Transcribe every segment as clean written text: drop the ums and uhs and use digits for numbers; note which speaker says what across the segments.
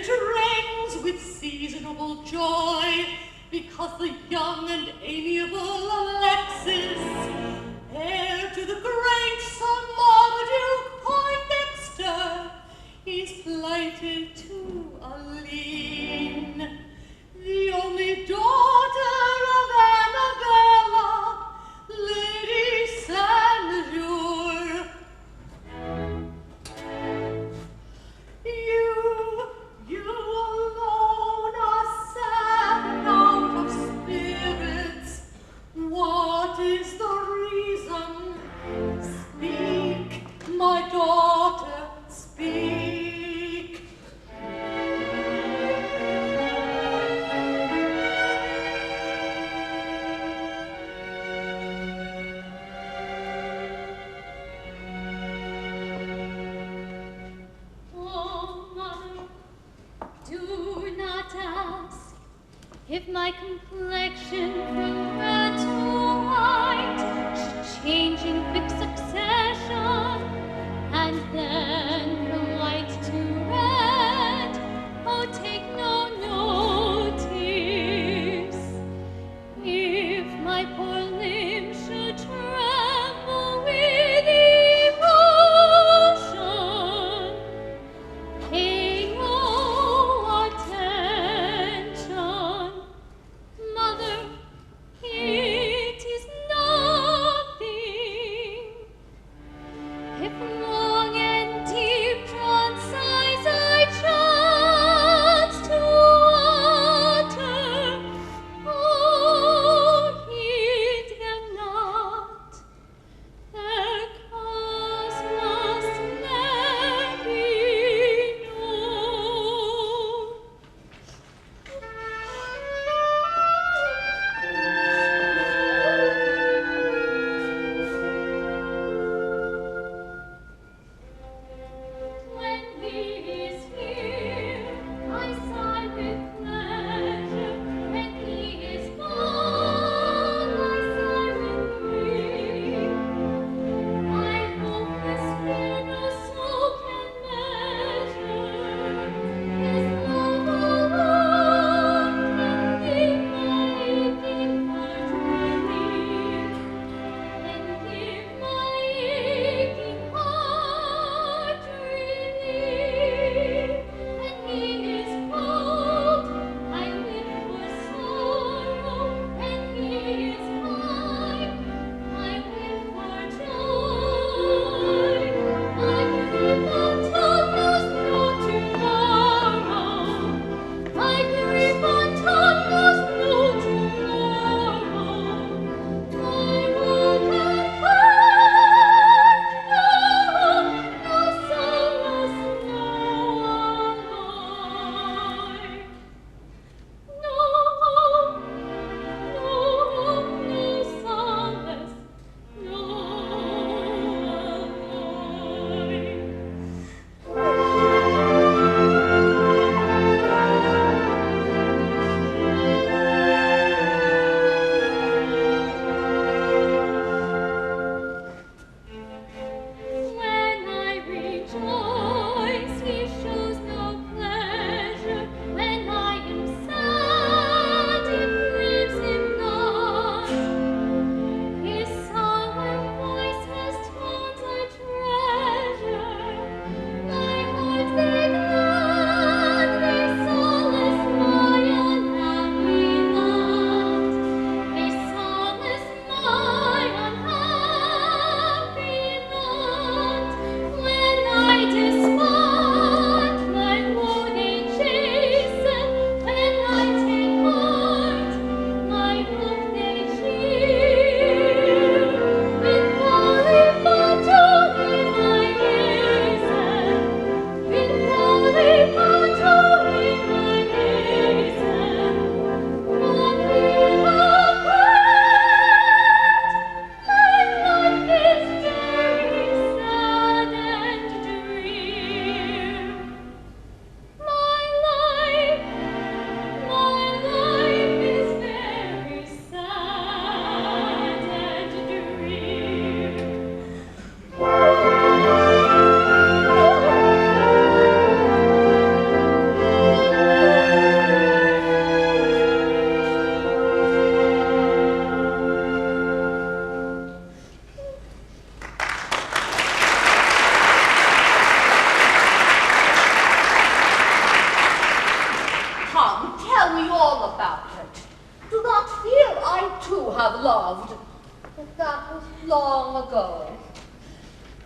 Speaker 1: rings with seasonable joy, because the young and amiable Alexis, heir to the great Sir Marmaduke Poindexter, is plighted to Aline, the only daughter of Annabella, Lady Saint-Leger. You alone are sad out of spirits. What is the reason? Speak, my daughter, speak.
Speaker 2: If my complexion from red to white should change in quick succession, and then from white to red, oh, take no notice. If my poor limbs should tremble with emotion, pay no attention. Mother, it is nothing. If long and deep drawn sighs I chance to utter, oh, heed them not. Their cause must ne'er be known.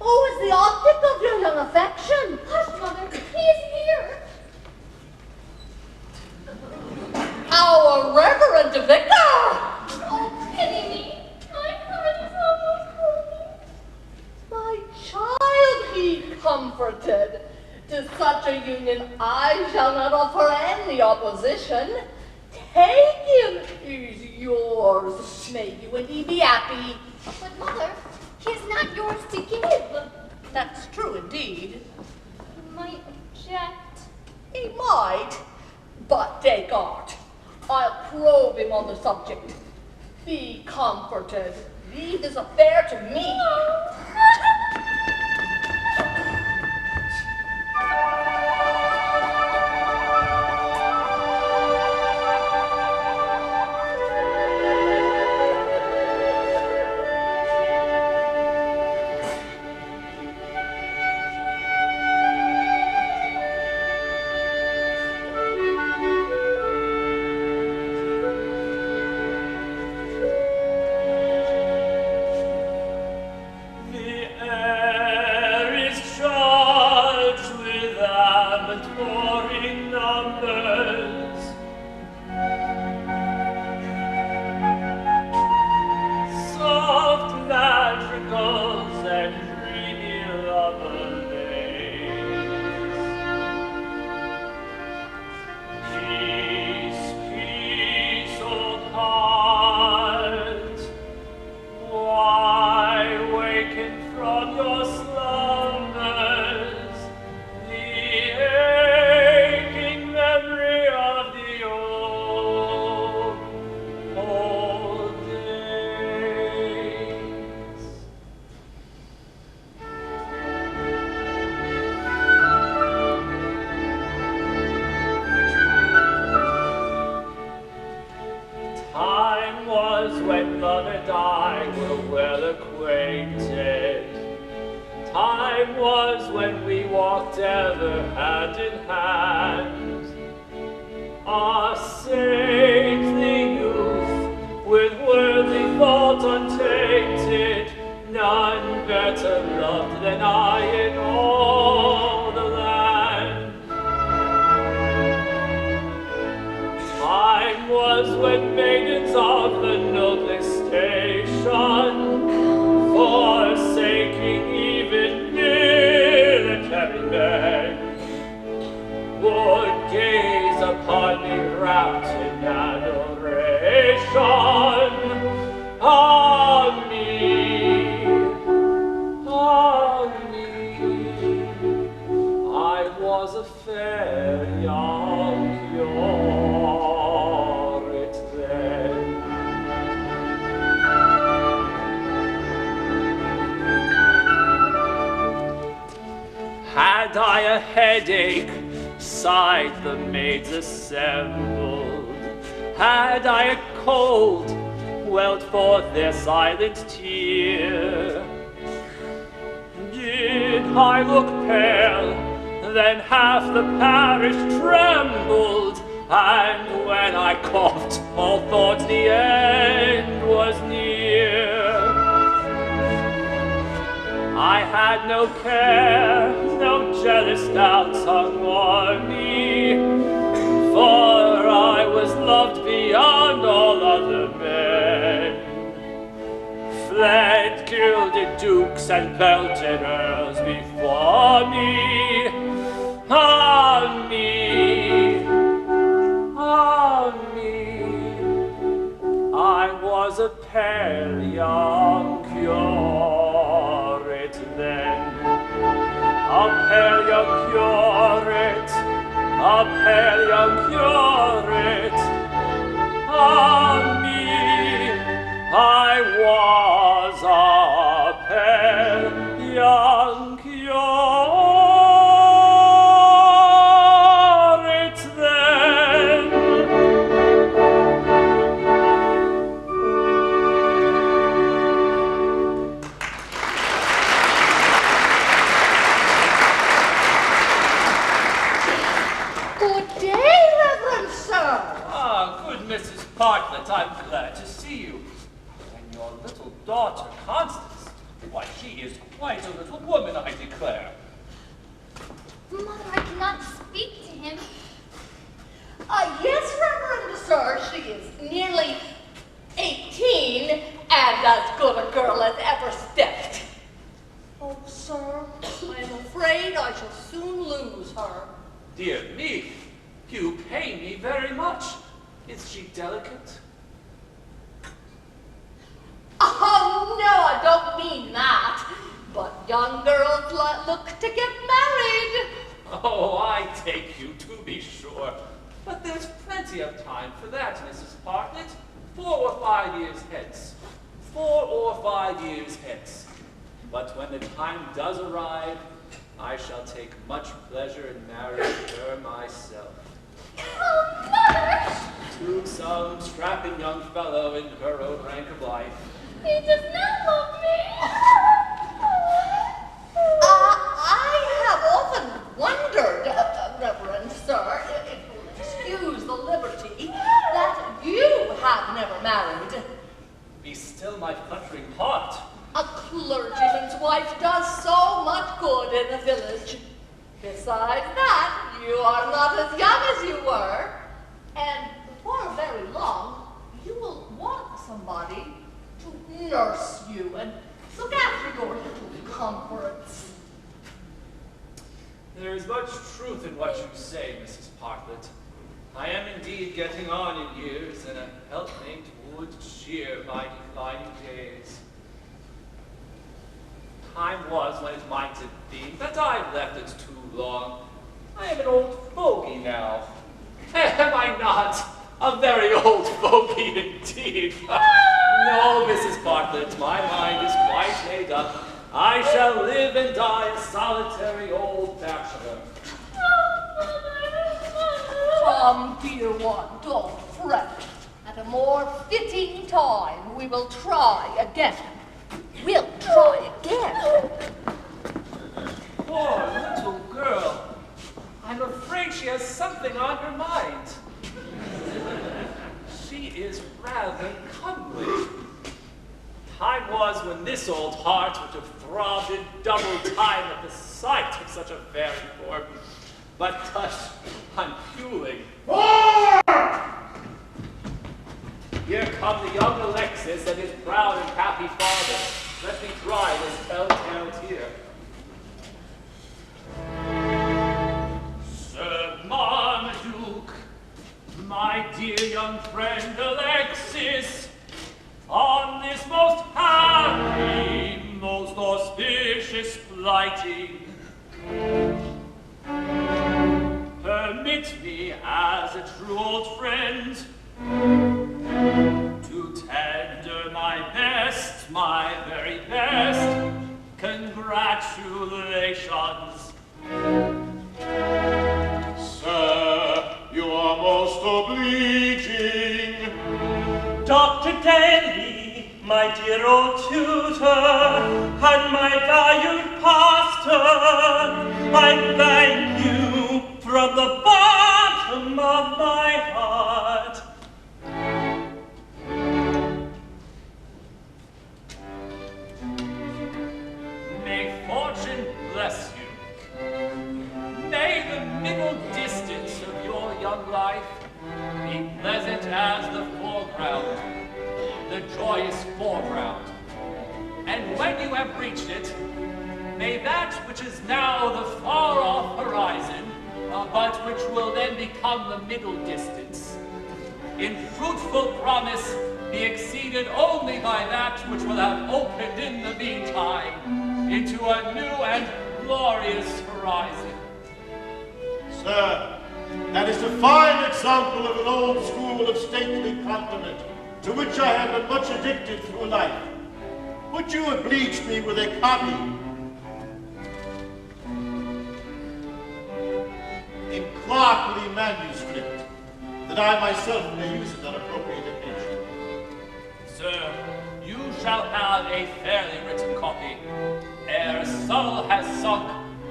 Speaker 1: Who is the object of your young affection?
Speaker 2: Hush, Mother, he is here.
Speaker 1: Our reverend vicar!
Speaker 2: Oh, pity me. My heart is almost broken.
Speaker 1: My child, he comforted. To such a union I shall not offer any opposition. Take him, he's yours. May you indeed be happy.
Speaker 2: But, Mother, he is not yours to give.
Speaker 1: That's true indeed.
Speaker 2: He might object.
Speaker 1: He might, but take heart. I'll probe him on the subject. Be comforted. Leave this affair to me.
Speaker 3: Had I a headache? Sighed the maids assembled. Had I a cold? Welled forth their silent tear. Did I look pale? Then half the parish trembled. And when I coughed, all thought the end was near. I had no care, no jealous doubts hung o'er me, for I was loved beyond all other men. Fled gilded dukes and belted earls before me. Ah me, ah me, I was a pale young curate then, a pale young curate, a pale young curate. Ah me, I was a pale young curate then.
Speaker 1: Good day, Reverend Sir.
Speaker 3: Ah, good Mrs. Bartlett, I'm glad to see you. And your little daughter, Constance, why, she is quite a little woman, I declare.
Speaker 2: Mother, I cannot speak to him.
Speaker 1: Yes, Reverend Sir, she is nearly 18 and as good a girl as ever stepped. Oh, sir, I am afraid I shall soon lose her.
Speaker 3: Dear me, you pain me very much. Is she delicate?
Speaker 1: Oh, no, I don't mean that. But young girls look to get married.
Speaker 3: Oh, I take you, to be sure. But there's plenty of time for that, Mrs. Bartlett. 4 or 5 years hence. 4 or 5 years hence. But when the time does arrive, I shall take much pleasure in marrying her myself.
Speaker 2: Oh, Mother!
Speaker 3: To some strapping young fellow in her own rank of life.
Speaker 2: He does not love me.
Speaker 1: I have often wondered, Reverend Sir, if you'll excuse the liberty, that you have never married.
Speaker 3: Be still my fluttering heart.
Speaker 1: A clergyman's wife does so much good in a village. Besides that, you are not as young as you were, and before very long, you will want somebody to nurse you and look after your little comforts.
Speaker 3: There is much truth in what you say, Mrs. Bartlett. I am indeed getting on in years, and a helpmate would cheer my declining days. Time was when it might have been, but I've left it too long. I am an old fogey now. Am I not? A very old fogey indeed. No, Mrs. Bartlett, my mind is quite made up. I shall live and die a solitary old bachelor.
Speaker 1: Come, dear one, don't fret. At a more fitting time, we will try again. We'll try again.
Speaker 3: Poor little girl. I'm afraid she has something on her mind. She is rather comely. Time was when this old heart would have throbbed in double time at the sight of such a fairy form. But tush, I'm puling. Here come the young Alexis and his proud and happy father. Let me dry this telltale tear. Sir Marmaduke, my dear young friend Alexis, on this most happy, most auspicious plighting, permit me as a true old friend to tender my best, my very best, congratulations.
Speaker 4: Sir, you are most obliging.
Speaker 5: Dr. Daly, my dear old tutor, and my valued pastor, I thank you from the bottom of my heart.
Speaker 3: May fortune bless you. May the middle distance of your young life be pleasant as the foreground, the joyous foreground. And when you have reached it, may that which is now the far-off horizon, but which will then become the middle distance, in fruitful promise be exceeded only by that which will have opened in the meantime into a new and glorious horizon.
Speaker 4: Sir, that is a fine example of an old school of stately compliment, to which I have been much addicted through life. Would you oblige me with a copy? In clerkly manuscript, that I myself may use it on appropriate occasion.
Speaker 3: Sir, you shall have a fairly written copy, ere Sol has sunk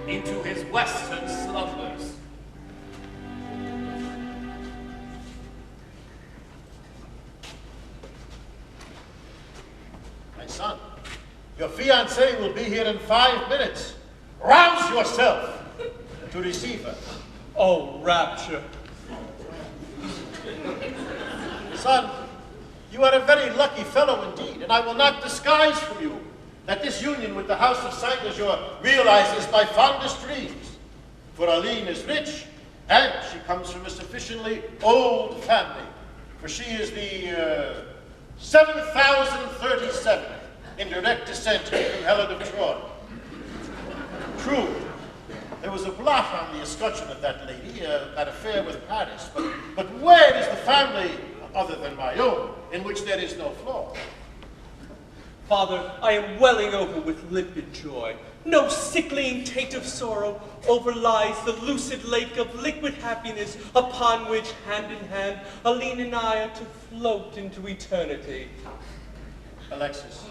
Speaker 3: into his western slumbers.
Speaker 4: My son, your fiancé fiancée will be here in 5 minutes. Rouse yourself to receive her.
Speaker 5: Oh, rapture.
Speaker 4: Son, you are a very lucky fellow indeed, and I will not disguise from you that this union with the house of Saint-Leger realizes my fondest dreams. For Aline is rich, and she comes from a sufficiently old family, for she is the 7,037 in direct descent from Helen of Troy. True, there was a blot on the escutcheon of that lady, that affair with Paris, but where is the family, other than my own, in which there is no flaw?
Speaker 5: Father, I am welling over with limpid joy. No sicklying taint of sorrow overlies the lucid lake of liquid happiness upon which, hand in hand, Aline and I are to float into eternity.
Speaker 4: Alexis,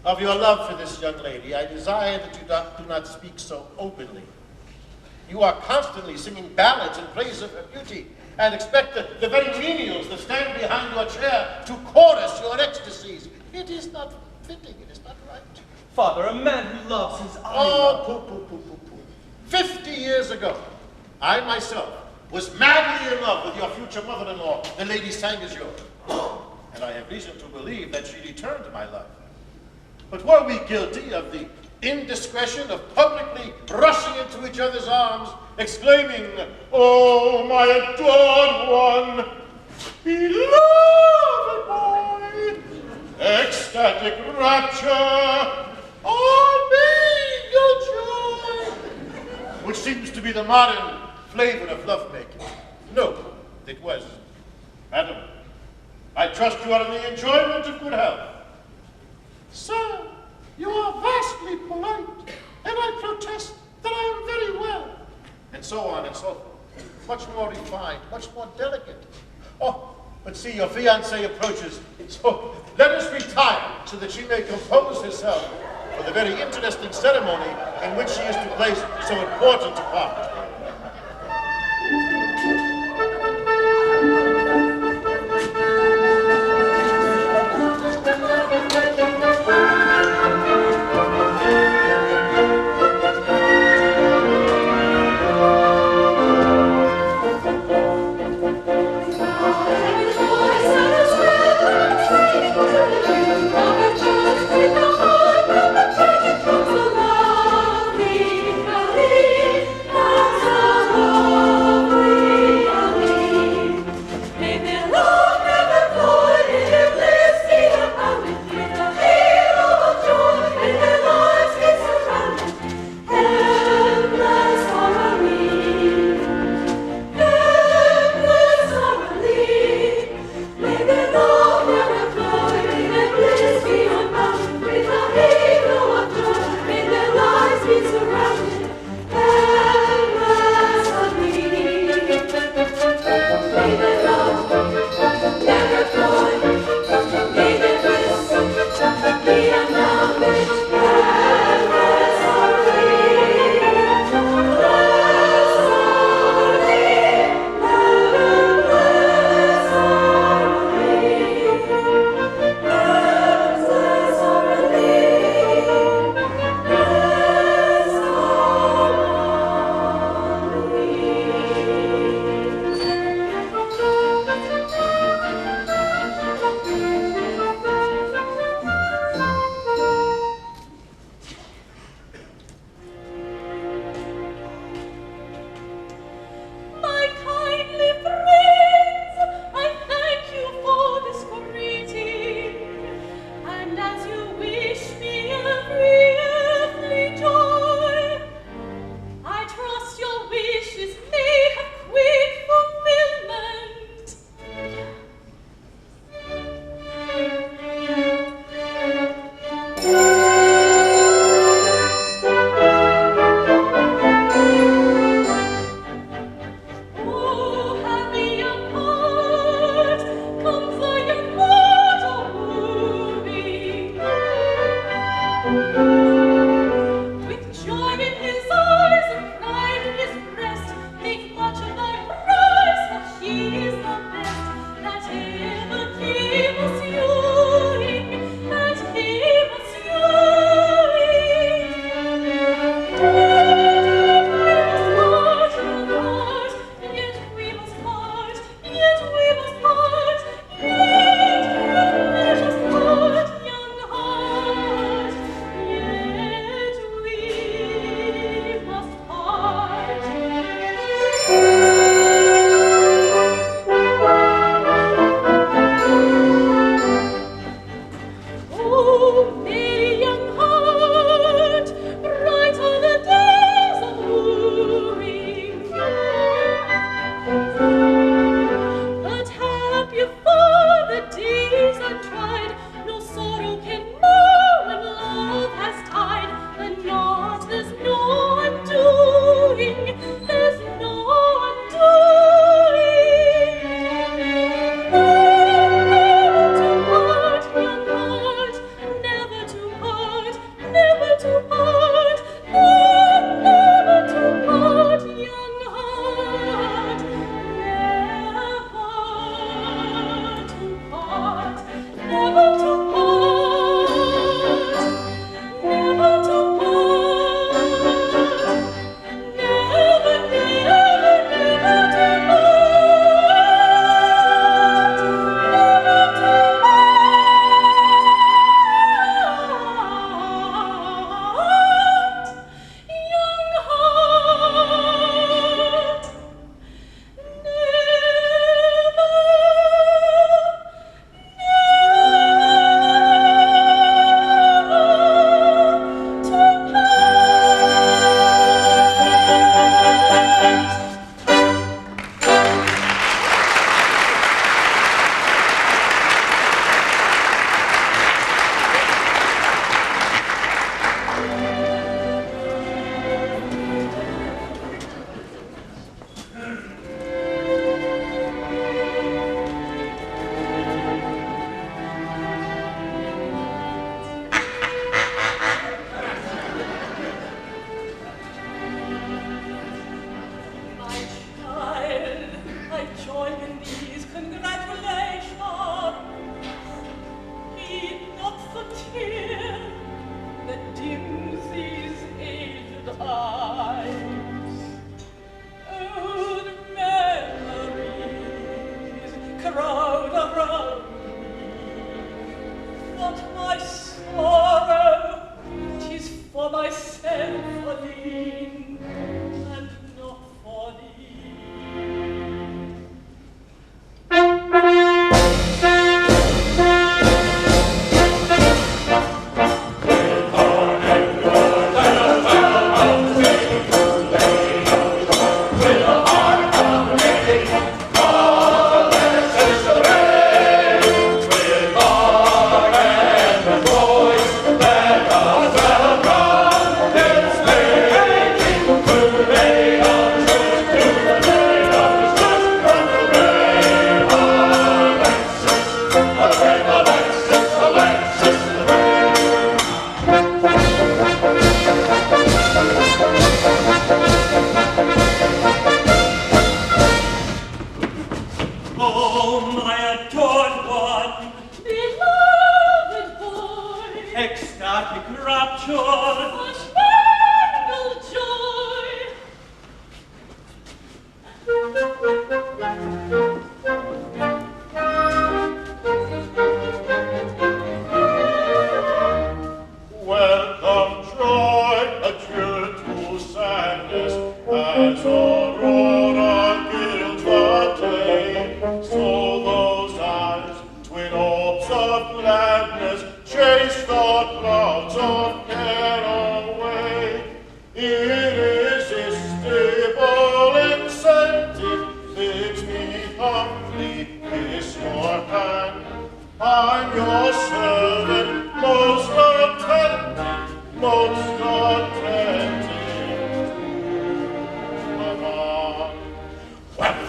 Speaker 4: of your love for this young lady, I desire that you do not speak so openly. You are constantly singing ballads in praise of her beauty, and expect the very menials that stand behind your chair to chorus your ecstasies. It is not fitting, it is not right.
Speaker 5: Father, a man who loves as I
Speaker 4: Oh,
Speaker 5: love.
Speaker 4: pooh. 50 years ago, I myself was madly in love with your future mother-in-law, the Lady Saint-Leger, and I have reason to believe that she returned my love. But were we guilty of the indiscretion of publicly rushing into each other's arms, exclaiming, "Oh, my adored one, beloved boy, ecstatic rapture, oh, me, your joy," which seems to be the modern flavor of lovemaking. No, it was. Madam, I trust you are in the enjoyment of good health. Sir, you are vastly polite, and I protest that I am very well. And so on and so forth. Much more refined, much more delicate. Oh, but see, your fiancée approaches, so let us retire so that she may compose herself for the very interesting ceremony in which she is to play so important a part.
Speaker 6: Thank you.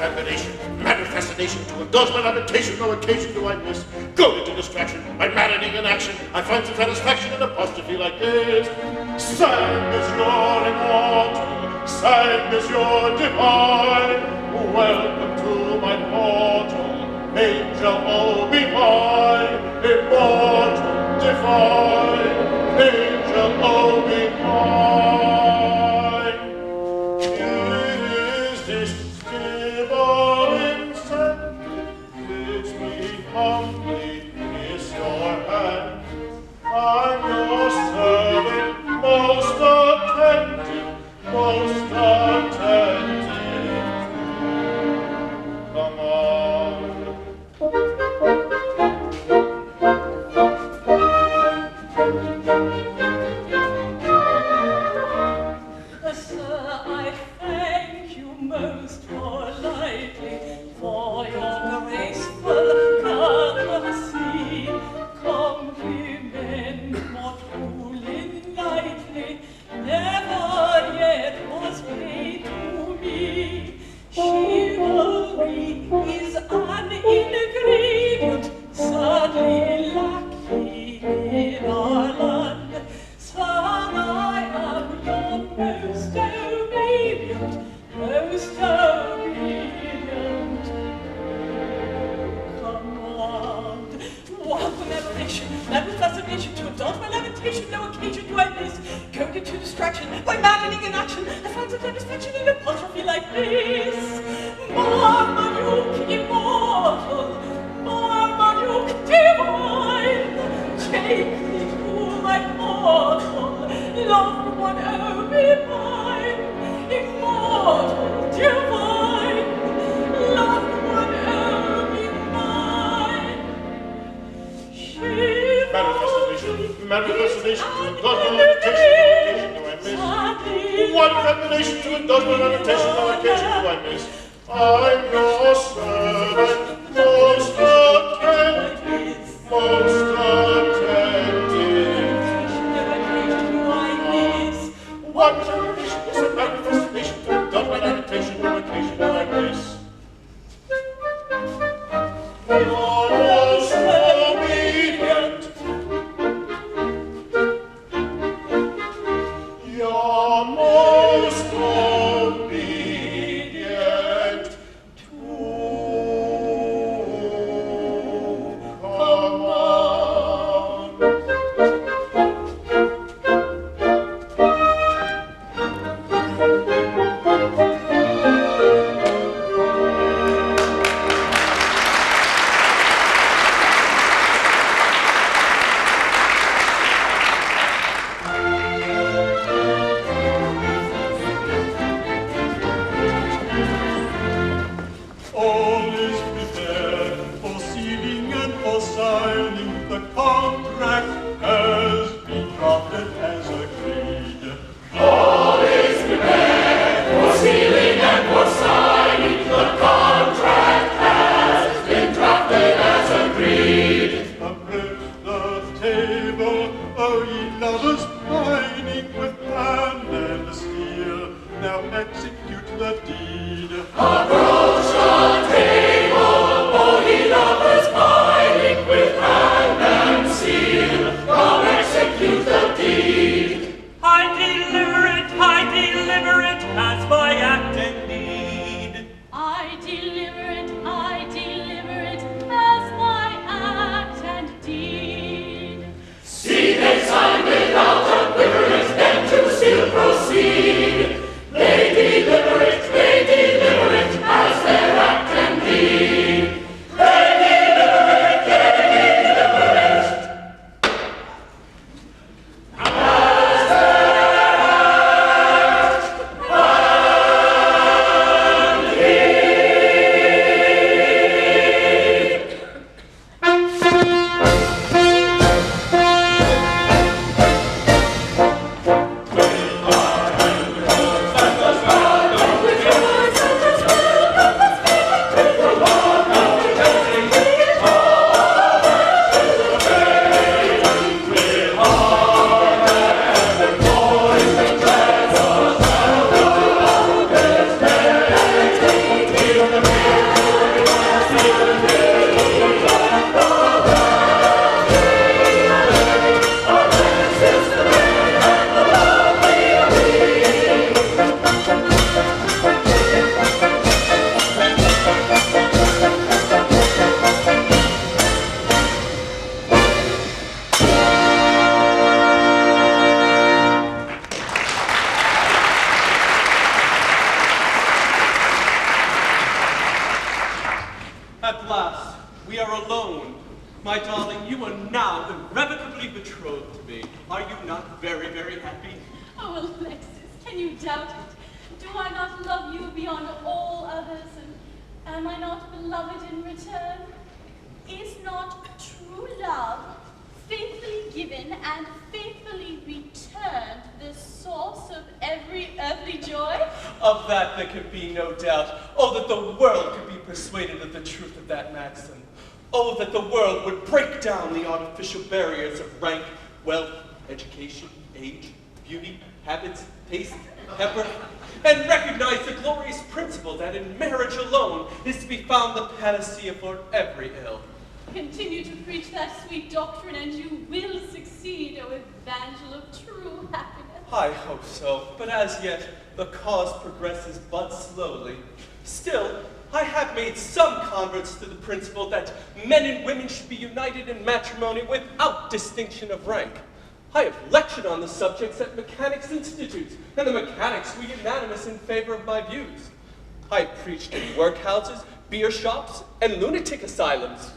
Speaker 4: admiration, mad with fascination, to indulge my lamentation, no occasion do I miss. Goaded to distraction, by maddening inaction, I find some satisfaction in apostrophe like this. Sang is your immortal, sang is your divine, welcome to my portal, angel, oh be mine, immortal, divine, angel, oh be mine. Divine sentiment, bids me humbly kiss your hand. I'm your servant, most attentive, most attentive to command.
Speaker 1: Sir, I thank you most politely for your graceful courtesy. Compliment more truly lightly never yet was paid to me. Chivalry is an ingredient sadly lacking in our land. Sir, I am your most obedient command. What veneration, mad with fascination, to indulge my lamentation, no occasion do I miss. Goaded to distraction, by maddening inaction, I find some satisfaction in apostrophe like this. Marmaduke immortal, Marmaduke divine, take me to my portal, loved one, oh be mine, immortal, divine, loved one, oh be mine.
Speaker 4: Mad with fascination, to indulge my lamentation, no occasion do I miss. What admiration to indulge my lamentation, no occasion do I miss. I'm your servant, most attentive, most attentive. What admiration is a mad with fascination, to indulge my lamentation, no occasion do I miss. You're most obedient. You're most obedient to
Speaker 5: My darling, you are now irrevocably betrothed to me. Are you not very, very happy?
Speaker 6: Oh, Alexis, can you doubt it? Do I not love you beyond all others, and am I not beloved in return? Is not true love, faithfully given and faithfully returned, the source of every earthly joy?
Speaker 5: Of that there could be no doubt. Oh, that the world could be persuaded of the truth of that maxim. Oh, that the world would break down the artificial barriers of rank, wealth, education, age, beauty, habits, taste, temper, and recognize the glorious principle that in marriage alone is to be found the panacea for every ill.
Speaker 6: Continue to preach that sweet doctrine, and you will succeed, O evangel of true happiness.
Speaker 5: I hope so, but as yet the cause progresses but slowly. Still, I have made some converts to the principle that men and women should be united in matrimony without distinction of rank. I have lectured on the subjects at mechanics institutes, and the mechanics were unanimous in favor of my views. I have preached in workhouses, beer shops, and lunatic asylums,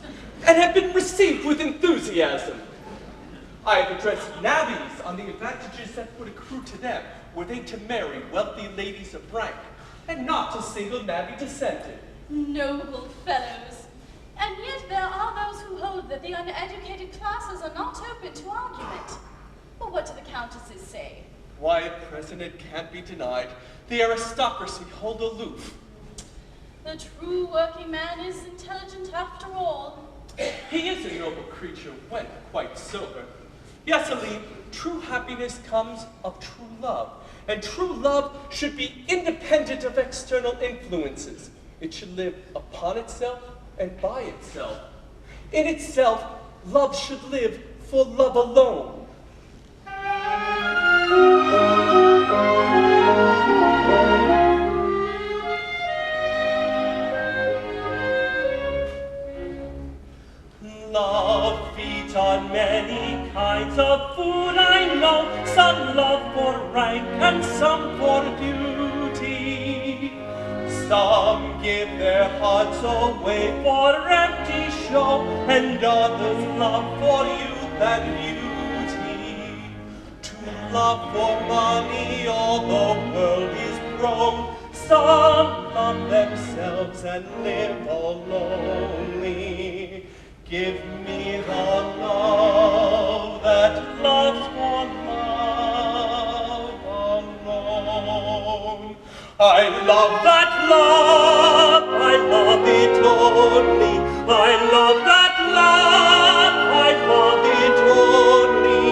Speaker 5: and have been received with enthusiasm. I have addressed navvies on the advantages that would accrue to them were they to marry wealthy ladies of rank, and not to single navvy dissented.
Speaker 6: Noble fellows. And yet there are those who hold that the uneducated classes are not open to argument. Well, what do the countesses say?
Speaker 5: Why, at present it can't be denied. The aristocracy hold aloof.
Speaker 6: The true working man is intelligent after all.
Speaker 5: He is a noble creature when quite sober. Yes, Aline, true happiness comes of true love. And true love should be independent of external influences. It should live upon itself and by itself. In itself, love should live for love alone.
Speaker 3: Love feeds on many kinds of food, I know. Some love for rank and some for beauty. Some give their hearts away for empty show, and others love for youth and beauty. To love for money all the world is prone. Some love themselves and live all lonely. Give me the love that loves for love alone. I love that love, I love it only. I love that love, I love it only.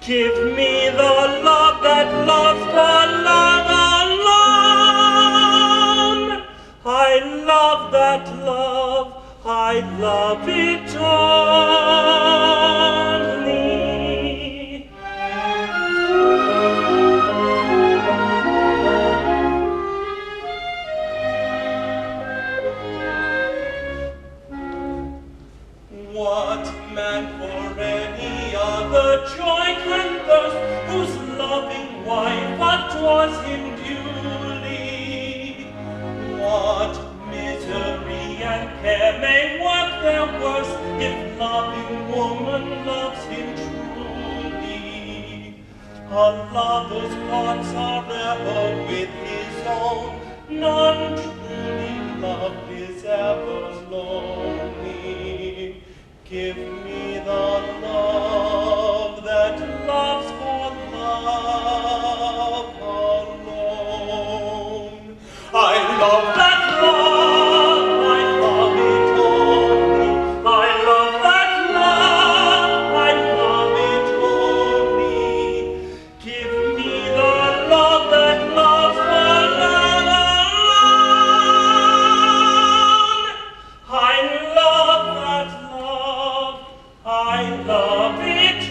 Speaker 3: Give me the love that loves for love alone. I love that love, I love it only. What man for any other joy can thirst, whose loving wife adores him duly? What misery and care may work their worst if loving woman loves him truly. A lover's thoughts are ever with his own, none truly loved is ever lonely. Give me the love that loves for love alone. I love that love, I love it only. I love that love, I love it only. Give me the love that loves for love alone. I love that love, I love it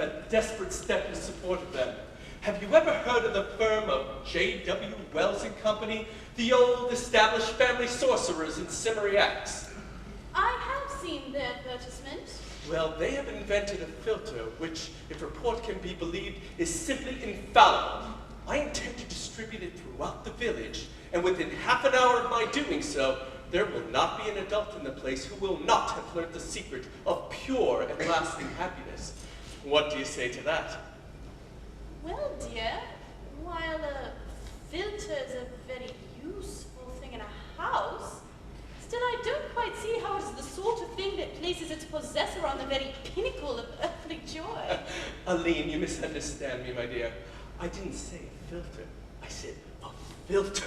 Speaker 5: a desperate step in support of them. Have you ever heard of the firm of J.W. Wells and Company, the old established family sorcerers in Cimmeriax?
Speaker 6: I have seen their advertisement.
Speaker 5: Well, they have invented a filter which, if report can be believed, is simply infallible. I intend to distribute it throughout the village, and within half an hour of my doing so, there will not be an adult in the place who will not have learned the secret of pure and lasting happiness. What do you say to that?
Speaker 6: Well, dear, while a filter is a very useful thing in a house, still I don't quite see how it is the sort of thing that places its possessor on the very pinnacle of earthly joy.
Speaker 5: Aline, you misunderstand me, my dear. I didn't say filter. I said a filter.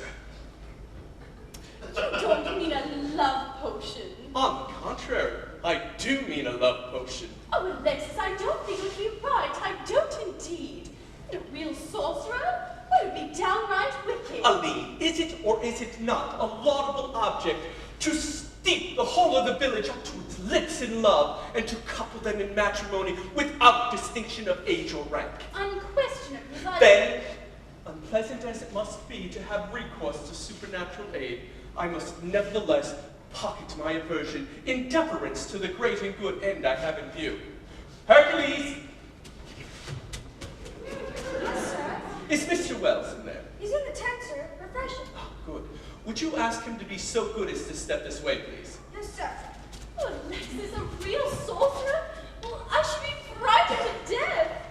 Speaker 6: You don't mean a love potion.
Speaker 5: On the contrary, I do mean a love potion.
Speaker 6: Oh, Alexis, I don't think it would be right. I don't indeed. A real sorcerer? It would be downright wicked.
Speaker 5: Aline, is it or is it not a laudable object to steep the whole of the village up to its lips in love and to couple them in matrimony without distinction of age or rank?
Speaker 6: Unquestionably, but...
Speaker 5: Then, unpleasant as it must be to have recourse to supernatural aid, I must nevertheless pocket my aversion in deference to the great and good end I have in view. Hercules!
Speaker 2: Yes, sir.
Speaker 5: Is Mr. Wells in there?
Speaker 2: He's in the tent, sir. Refreshing.
Speaker 5: Oh, good. Would you ask him to be so good as to step this way, please?
Speaker 2: Yes, sir.
Speaker 6: Oh, Alexis, a real sorcerer? Well, I should be frightened to death.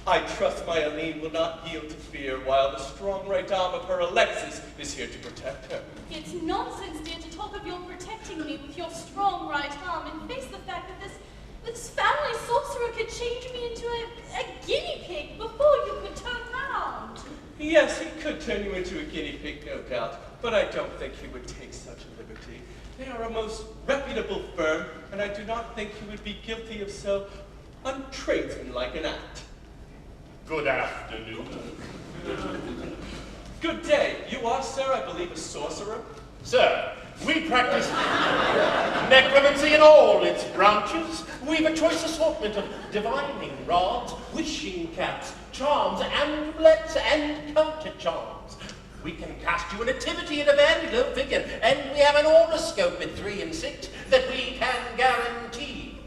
Speaker 5: I trust my Aline will not yield to fear while the strong right arm of her Alexis is here to protect her.
Speaker 6: It's nonsense, dear, to talk of your protecting me with your strong right arm and face the fact that this family sorcerer could change me into a guinea pig before you could turn round.
Speaker 5: Yes, he could turn you into a guinea pig, no doubt, but I don't think he would take such a liberty. They are a most reputable firm, and I do not think he would be guilty of so untradesmanlike an act.
Speaker 4: Good afternoon.
Speaker 5: Good day. You are, sir, I believe, a sorcerer?
Speaker 4: Sir, we practice necromancy in all its branches. We've a choice assortment of divining rods, wishing caps, charms, amulets, and counter-charms. We can cast you a nativity at a very low figure, and we have an horoscope at 3 and 6 that we can guarantee.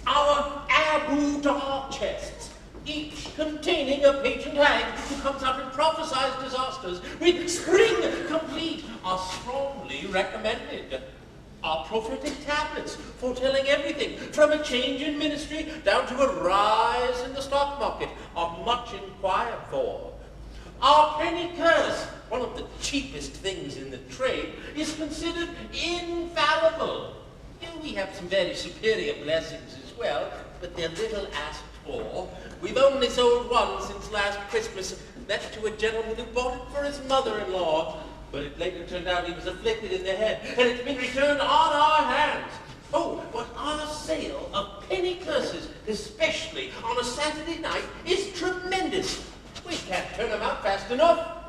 Speaker 4: Our Abu Dar chests, each containing a patient hag who comes out and prophesies disasters with spring complete, are strongly recommended. Our prophetic tablets foretelling everything from a change in ministry down to a rise in the stock market are much inquired for. Our penny curse, one of the cheapest things in the trade, is considered infallible. We have some very superior blessings as well, but they're little asked for. We've only sold one since last Christmas. That's to a gentleman who bought it for his mother-in-law. But it later turned out he was afflicted in the head, and it's been returned on our hands. Oh, but our sale of penny curses, especially on a Saturday night, is tremendous. We can't turn them out fast enough.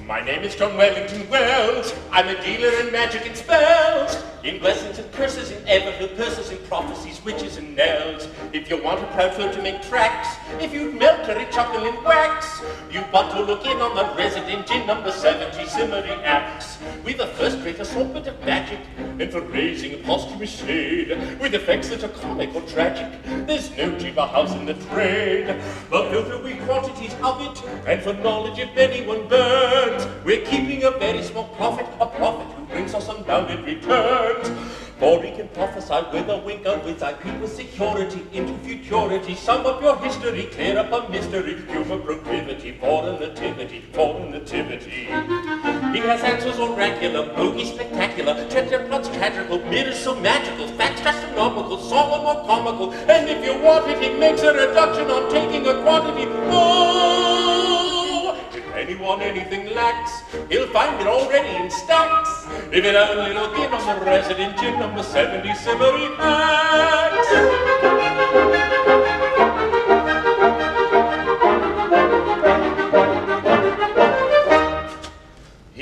Speaker 4: My name is John Wellington Wells. I'm a dealer in magic and spells, in blessings and curses, in ever-filled purses, in prophecies, witches and knells. If you want a proud foe to make tracks, if you'd melt a rich chocolate in wax, you've got to look in on the resident in number 70 Cimmeriax. We've a first-rate assortment of magic, and for raising a posthumous shade, with effects that are comic or tragic, there's no cheaper house in the trade. But filter we quantities of it, and for knowledge if anyone burns, we're keeping a very small profit, a profit who brings us unbounded returns. For we can prophesy with a wink of his eye, peep with security into futurity, sum up your history, clear up a mystery, humor proclivity, for a nativity, for a nativity. He has answers oracular, bogey spectacular, treasure plots tragical, mirrors so magical, facts astronomical, solemn or comical, and if you want it, he makes a reduction on taking a quantity. Oh! If anyone anything lacks, he'll find it already in stacks. If it only look in on the resident in number 70 Cimmeriax.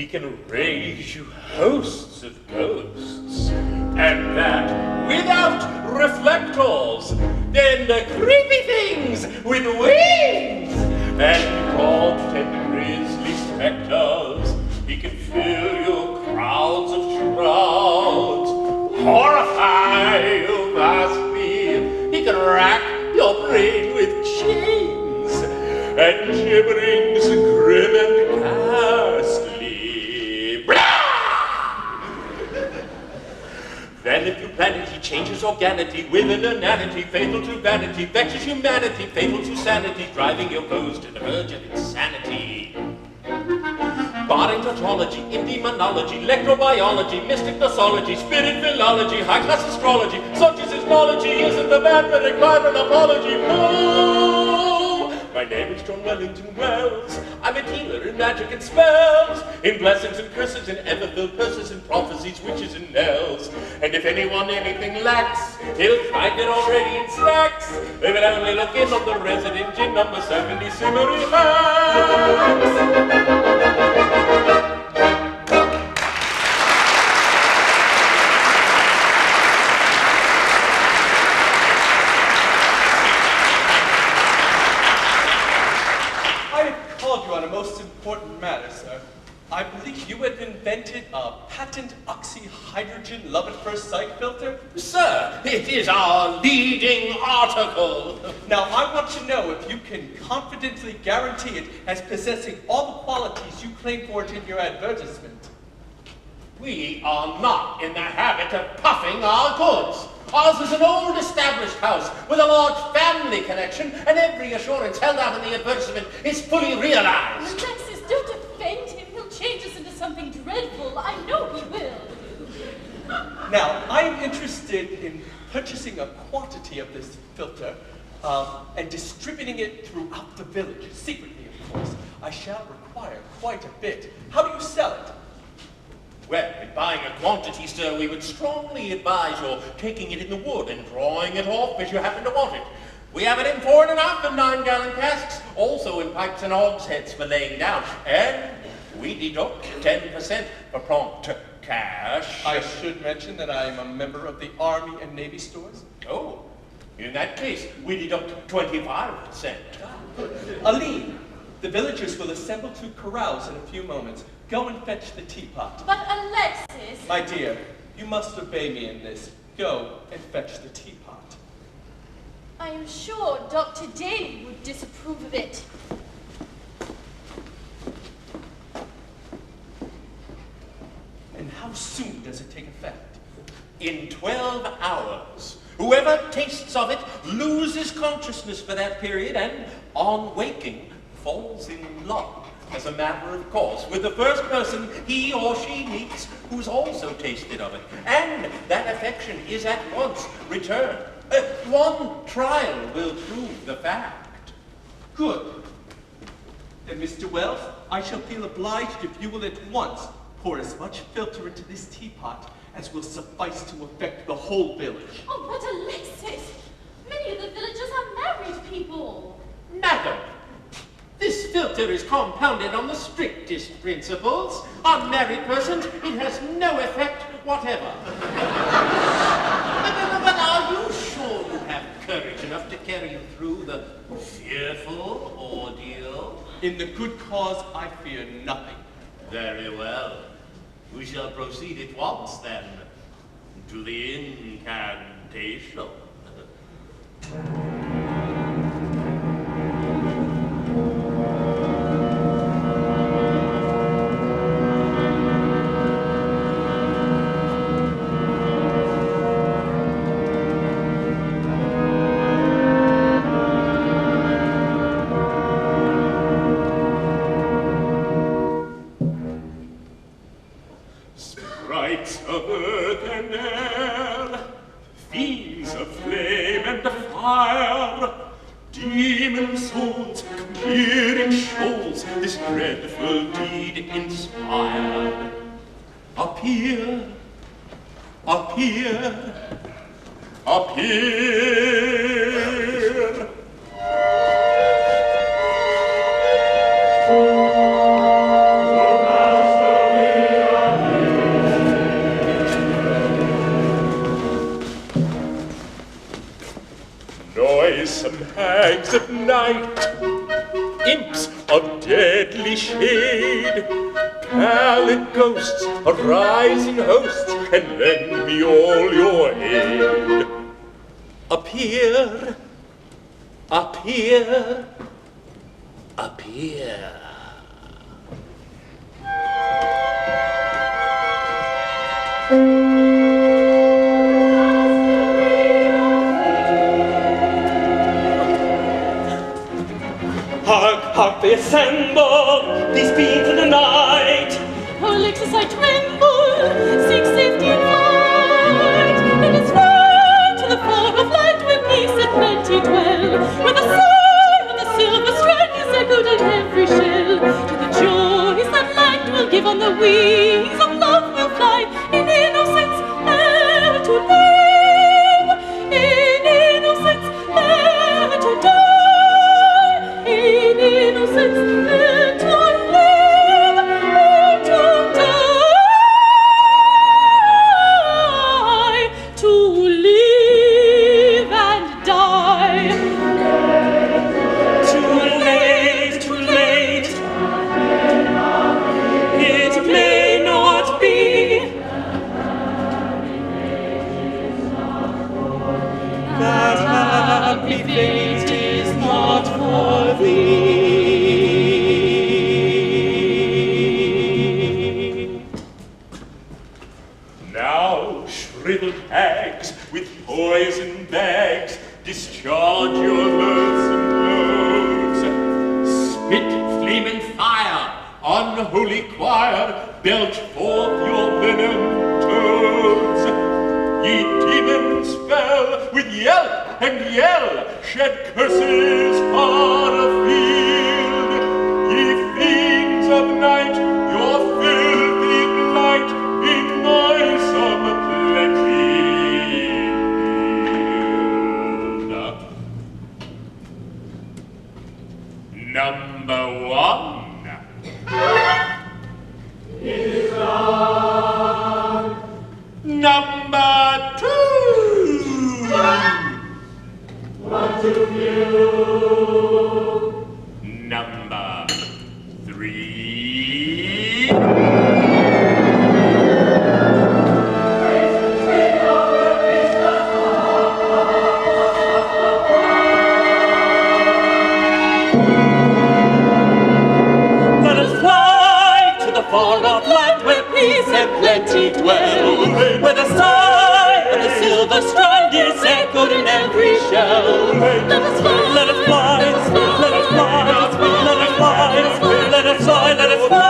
Speaker 3: can raise you hosts of ghosts, and that without reflectors, then the creepy things with wings, and gaunt and grisly specters. He can fill your crowds of shrouds, horrify you vastly. He can rack your brain with chains and gibberings grim and ghastly. Blah! Then if you plan it, he changes organicity with an inanity fatal to vanity, vexes humanity, fatal to sanity, driving your foes to the verge of insanity. Barring tautology, in demonology, electrobiology, mystic nosology, spirit philology, high-class astrology, such as his knowledge, he isn't the man that required an apology. No! My name is John Wellington Wells. I'm a dealer in magic and spells, in blessings and curses, in ever-filled purses, in prophecies, witches, and knells. And if anyone anything lacks, he'll find it already in stacks. They will only look in on the resident in number 70 Simmery Hacks.
Speaker 5: Important matter, sir. I believe you had invented a patent oxyhydrogen love at first sight filter?
Speaker 3: Sir, it is our leading article.
Speaker 5: Now, I want to know if you can confidently guarantee it as possessing all the qualities you claim for it in your advertisement.
Speaker 3: We are not in the habit of puffing our goods. Ours is an old established house with a large family connection, and every assurance held out in the advertisement is fully realized.
Speaker 6: Alexis, don't offend him. He'll change us into something dreadful. I know he will.
Speaker 5: Now, I'm interested in purchasing a quantity of this filter and distributing it throughout the village, secretly, of course. I shall require quite a bit. How do you sell it?
Speaker 3: Well, in buying a quantity, sir, we would strongly advise your taking it in the wood and drawing it off as you happen to want it. We have it in 4.5 and 9-gallon casks, also in pipes and hogsheads for laying down, and we deduct 10% for prompt cash.
Speaker 5: I should mention that I am a member of the Army and Navy stores.
Speaker 3: Oh, in that case, we deduct 25%.
Speaker 5: Aline, the villagers will assemble to carouse in a few moments. Go and fetch the teapot.
Speaker 6: But Alexis...
Speaker 5: My dear, you must obey me in this. Go and fetch the teapot.
Speaker 6: I am sure Dr. Daly would disapprove of it.
Speaker 5: And how soon does it take effect?
Speaker 3: In 12 hours. Whoever tastes of it loses consciousness for that period and, on waking, falls in love, as a matter of course, with the first person he or she meets who's also tasted of it. And that affection is at once returned. One trial will prove the fact.
Speaker 5: Good. Then, Mr. Wells, I shall feel obliged if you will at once pour as much filter into this teapot as will suffice to affect the whole village.
Speaker 6: Oh, but Alexis, many of the villagers are married people.
Speaker 3: Madam, this filter is compounded on the strictest principles. On married persons, it has no effect whatever. But are you sure you have courage enough to carry you through the fearful ordeal?
Speaker 5: In the good cause, I fear nothing.
Speaker 3: Very well. We shall proceed at once, then, to the incantation. Sprites of earth and air, fiends of flame and fire, demon souls, peering shoals, this dreadful deed inspired. Appear, appear, appear. The master
Speaker 7: Meddlesome hags of night, imps of deadly shade, pallid ghosts, arise in hosts, and lend me all your aid. Appear, appear, appear.
Speaker 3: Hark, hark, they assemble, these beings of the night.
Speaker 6: Oh, Alexis, I tremble, seek safety in flight. Let us fly to the far of light, where peace and plenty dwell, where the sigh of the silver strand is echoed in every shell. To the joys that light will give on the wings of love will fly, in innocence ever to live, in innocence ever to die, in innocence ever to live, ever to die, to live and die.
Speaker 3: Too late, too late. It may not be. That happy fate is not for thee.
Speaker 7: Now, shriveled hags with poison bags, discharge your loathsome loads. Spit, flame, and fire, unholy choir, belch forth your venom toads. Ye demons fell with yelp and yell, shed curses far afield. Ye fiends of night, your filthy blight in noisome plenty yield. Number one. Number two. Number three.
Speaker 3: Let us fly to the far-off land where peace and plenty dwell, where the sigh of the silver strand is echoed in every shell. Let us fly, let us fly, let us fly, let us fly, let us fly, let us fly, let us fly, let us fly.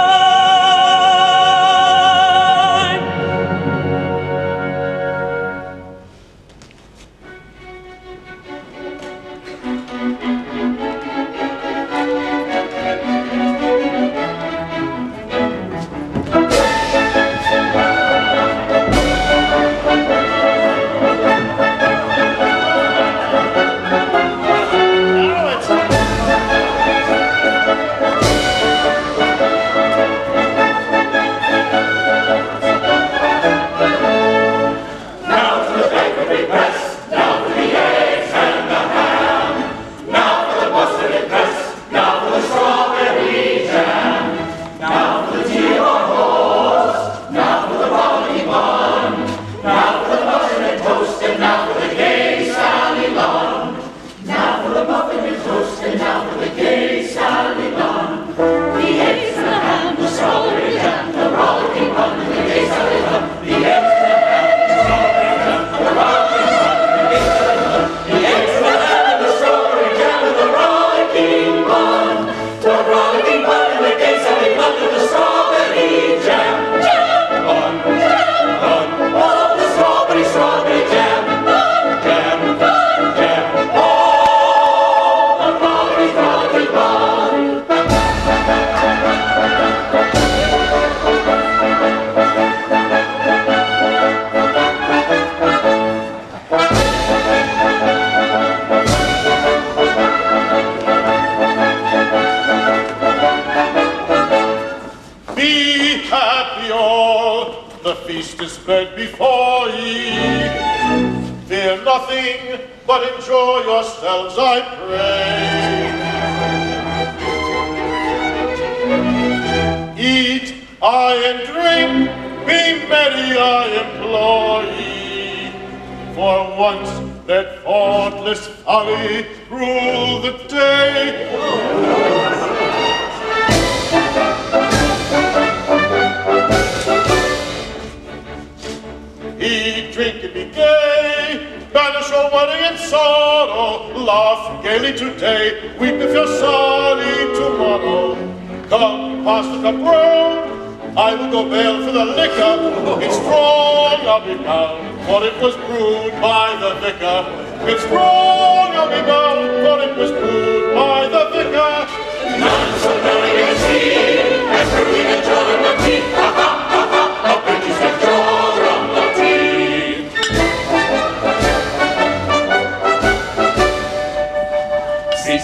Speaker 4: The feast is spread before ye. Fear nothing, but enjoy yourselves, I pray. Eat, I and drink, be merry, I implore ye. For once let thoughtless folly rule the day. Eat, drink, and be gay, banish all worry and sorrow, laugh gaily today, weep if you're sorry tomorrow. Come, pass the cup round, I will go bail for the liquor. It's strong, I'll be bound, for it was brewed by the vicar. It's strong, I'll be bound, for it was brewed by the vicar.
Speaker 8: None so merry as he, as brewing a jar of tea. Ha ha ha ha, a British jar of tea.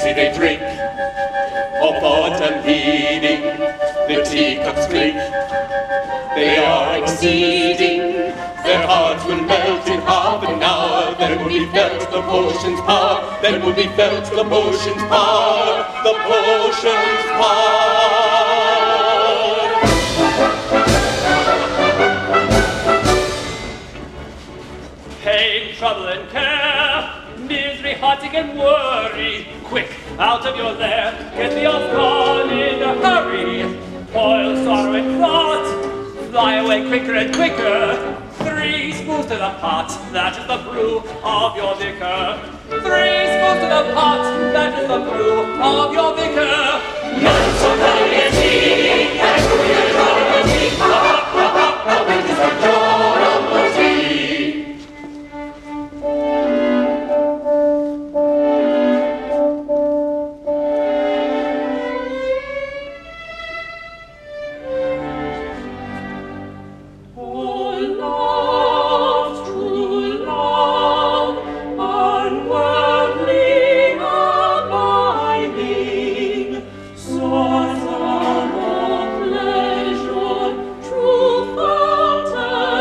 Speaker 8: See they drink, of autumn heeding, the teacups clink. They are exceeding, their hearts will melt in half an hour. Then will be felt the potion's power, then will be felt the potion's power, the potion's power.
Speaker 3: Pain, trouble, and care, misery, heartache, and worry. Quick, out of your lair, get thee off gone in a hurry. Toil, sorrow, and thought, fly away quicker and quicker. 3 spoons to the pot, that is the brew of your vicar. 3 spoons to the pot, that is the brew of your vicar.
Speaker 8: None so merry as he, as brewing a jar of tea. Ha ha ha ha, a British jar of tea.
Speaker 6: True fountain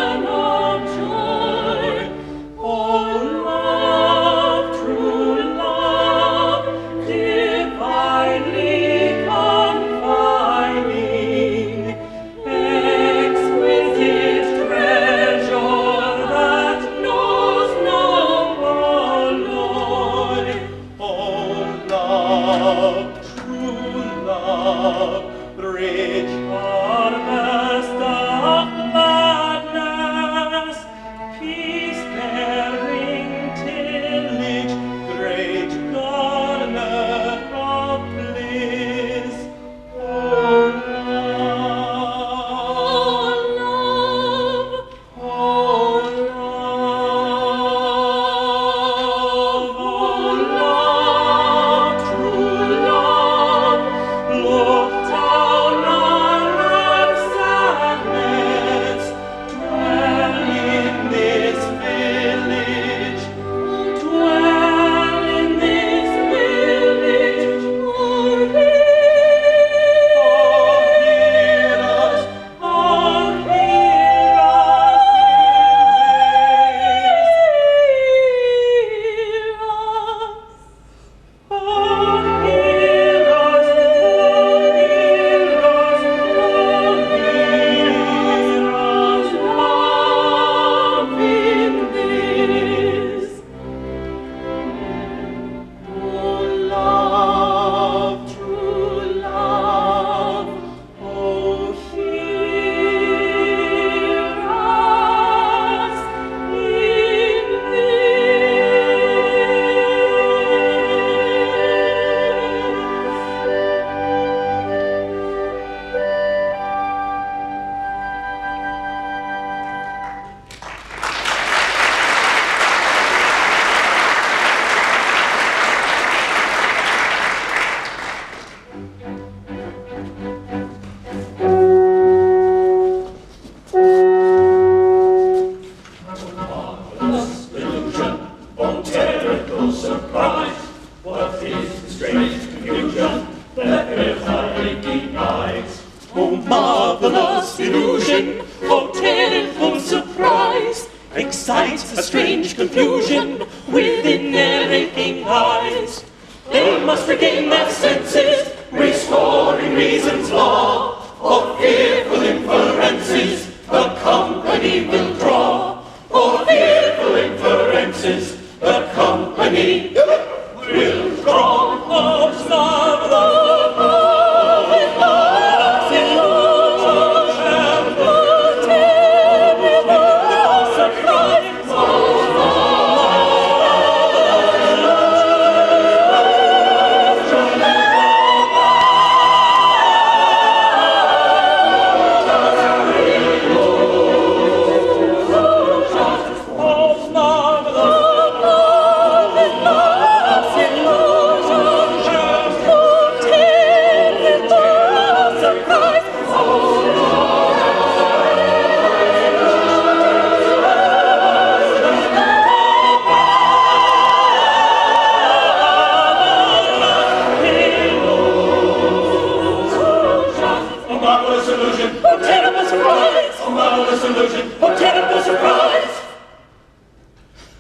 Speaker 8: strange confusion within their aching eyes. They must regain their senses, restoring reason's law. For fearful inferences the company will draw. For fearful inferences the company will draw.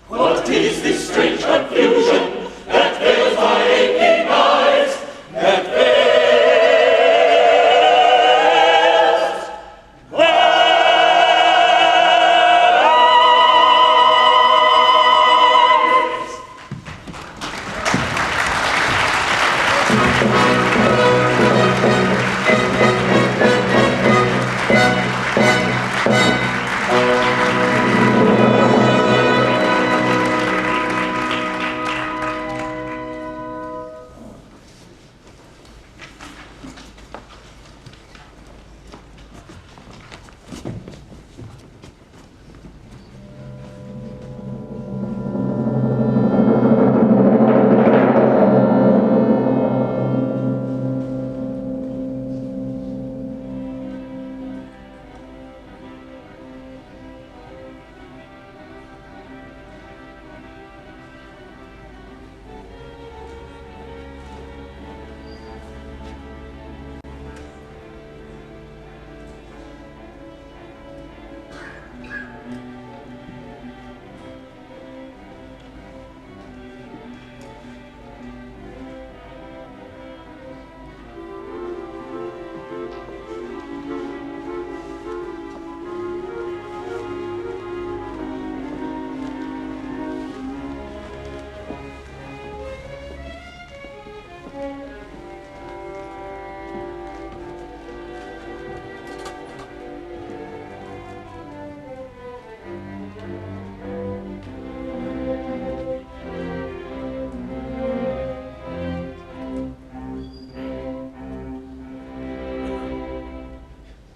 Speaker 8: What is this strange confusion that veils my aching eyes? That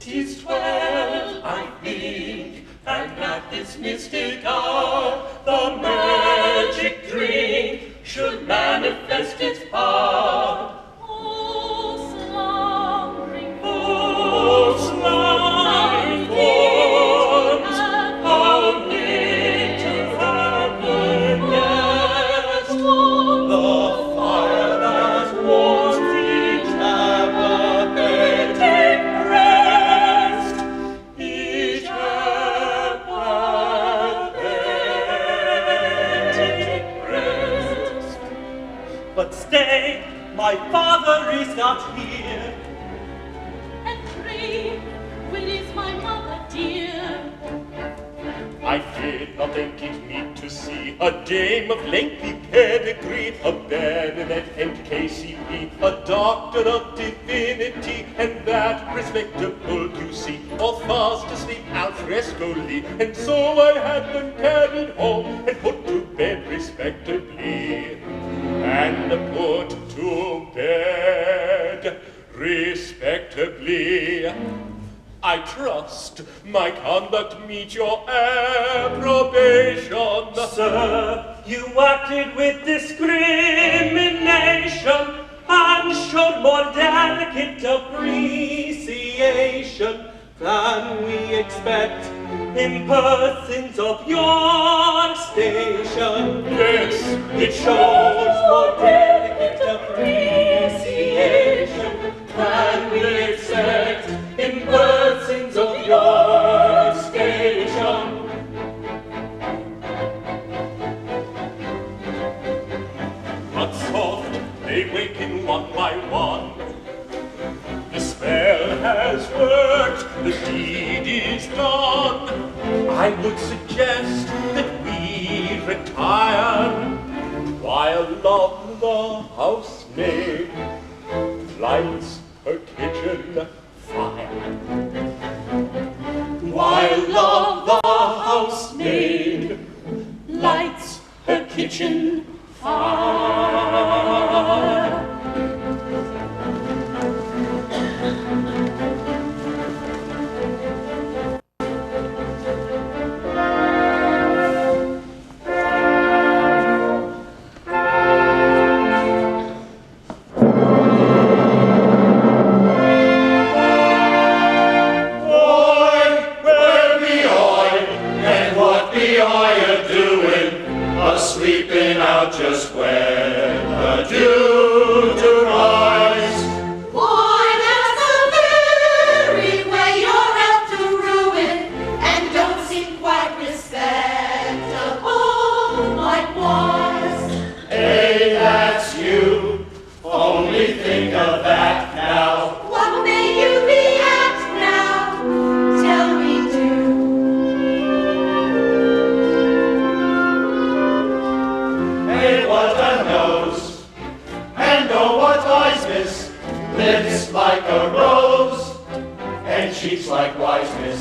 Speaker 8: "'Tis 12, I think, and at this mystic hour the magic drink should manifest its power.
Speaker 6: Oh, slumbering
Speaker 8: forms, how little happiness, the fire that warms each apathetic breast, each apathetic breast. But stay, my father is not here.
Speaker 6: and free. Where is my mother dear?
Speaker 7: I did not think it meet to see a dame of lengthy pedigree, a baronet and KCP, a doctor of divinity, and that respectable, you see, all fast asleep al fresco-ly. And so I had them carried home and put to bed respectably. And put to bed respectably. I trust my conduct meet your approbation.
Speaker 8: Sir, you acted with discrimination and showed more delicate appreciation than we expect in persons of your station.
Speaker 7: Yes,
Speaker 8: It shows more delicate appreciation than we expect in persons of your station.
Speaker 7: taken one by one. The spell has worked, the deed is done. I would suggest that we retire while Love the housemaid lights her kitchen fire. While Love the housemaid lights her kitchen fire.
Speaker 8: Sleeping out just when the dew to rise.
Speaker 9: Why, that's the very way you're out to ruin, and don't seem quite respectable like was.
Speaker 8: Hey, that's you. Only think of that now.
Speaker 9: What may you react now? Tell me, do.
Speaker 8: What a nose, and oh what eyes, miss. Lips like a rose, and cheeks like wise, miss.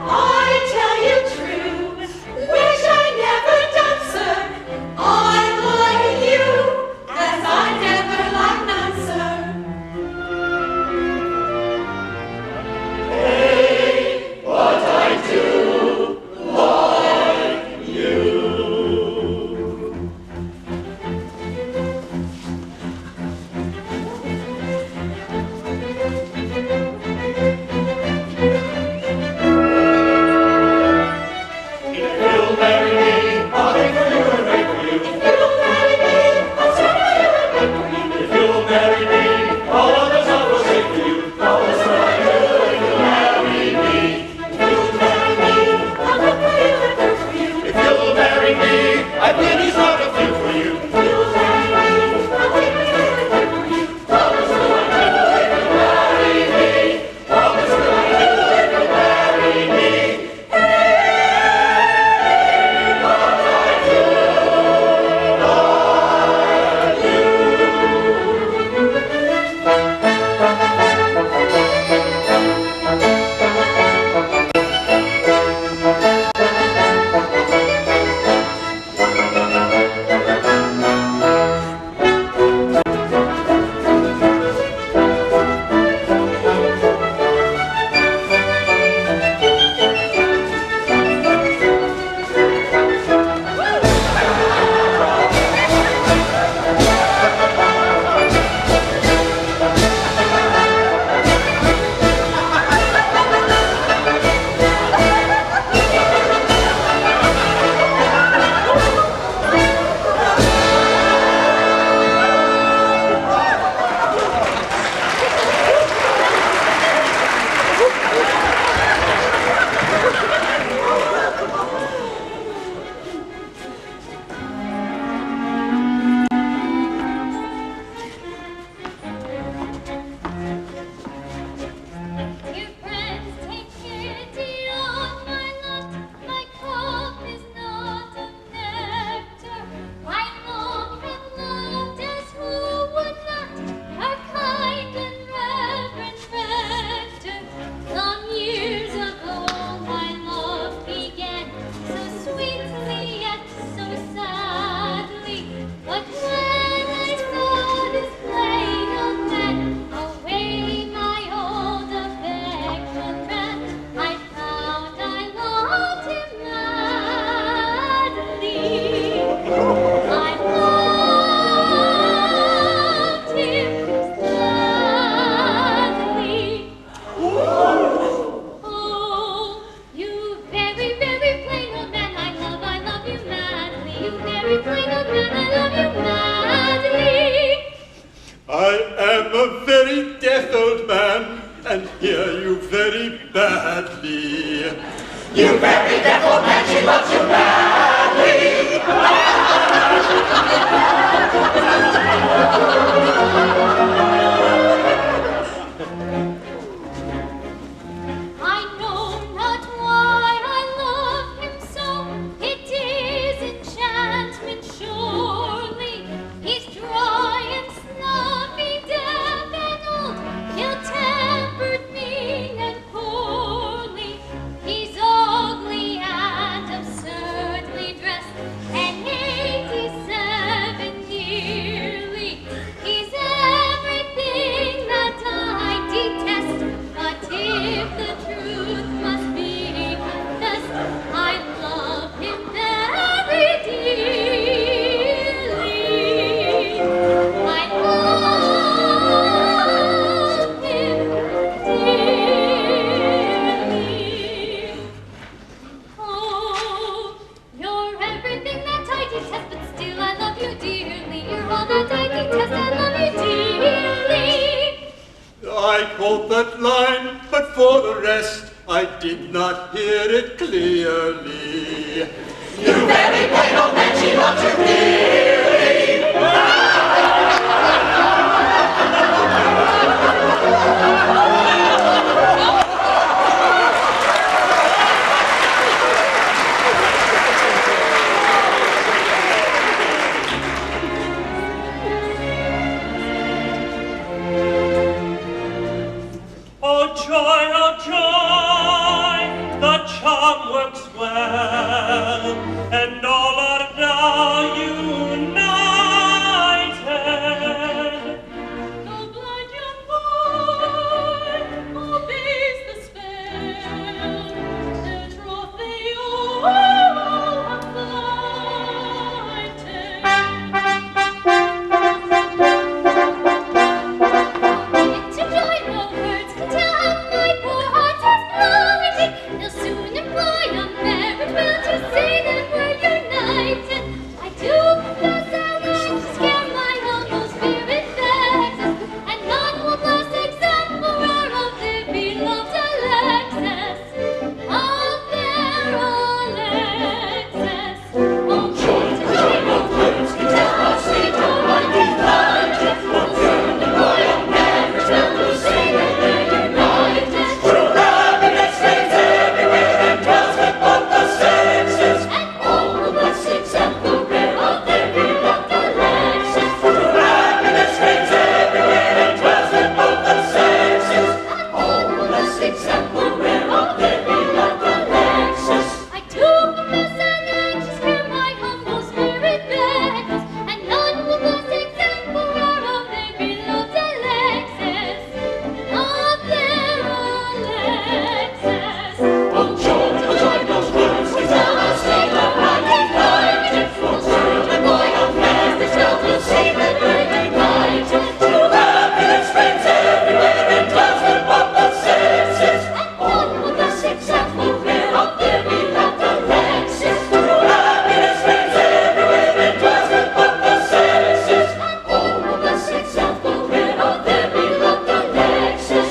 Speaker 9: I tell you true, wish I never done, sir. I like you, as I never like none, sir.
Speaker 8: Hey, what I do like you.
Speaker 7: and hear you very badly.
Speaker 8: You very devil man, she loves you madly.
Speaker 10: both that line, but for the rest, I did not hear it clearly.
Speaker 9: You very plain old man, she loved you dearly.
Speaker 3: Oh joy, the charm works well, and all are now united.
Speaker 6: The blind young boy obeys the spell, their troth they all have plighted. To joy no words can tell how my poor heart is blighted. They'll soon employ a marriage will to say that we're united. I do confess that anxious care my humble spirit vexes, and none will bless example rare of their beloved Alexis, of their Alexis. Oh joy to joy no words can tell how sweet or might be delighted. They'll soon employ a marriage will to say that they're united.
Speaker 9: True happiness reigns everywhere and dwells with both the sexes.
Speaker 6: And all will bless example rare of their beloved Alexis.
Speaker 9: True happiness reigns everywhere and dwells with both the sexes.
Speaker 6: All will bless example rare of their beloved Alexis. I do confess and anxious care my humble spirit beckons, and none will bless example rare of their beloved Alexis, of their Alexis.
Speaker 9: Oh joy, those words can tell us they are right united. Oh joy, the boy of marriage will say that we're united. True happiness reigns everywhere and dwells with both the sexes.
Speaker 6: None will bless example rare of their beloved Alexis.
Speaker 9: True happiness reigns everywhere and dwells with both the sexes.
Speaker 6: All will bless example rare of their beloved Alexis.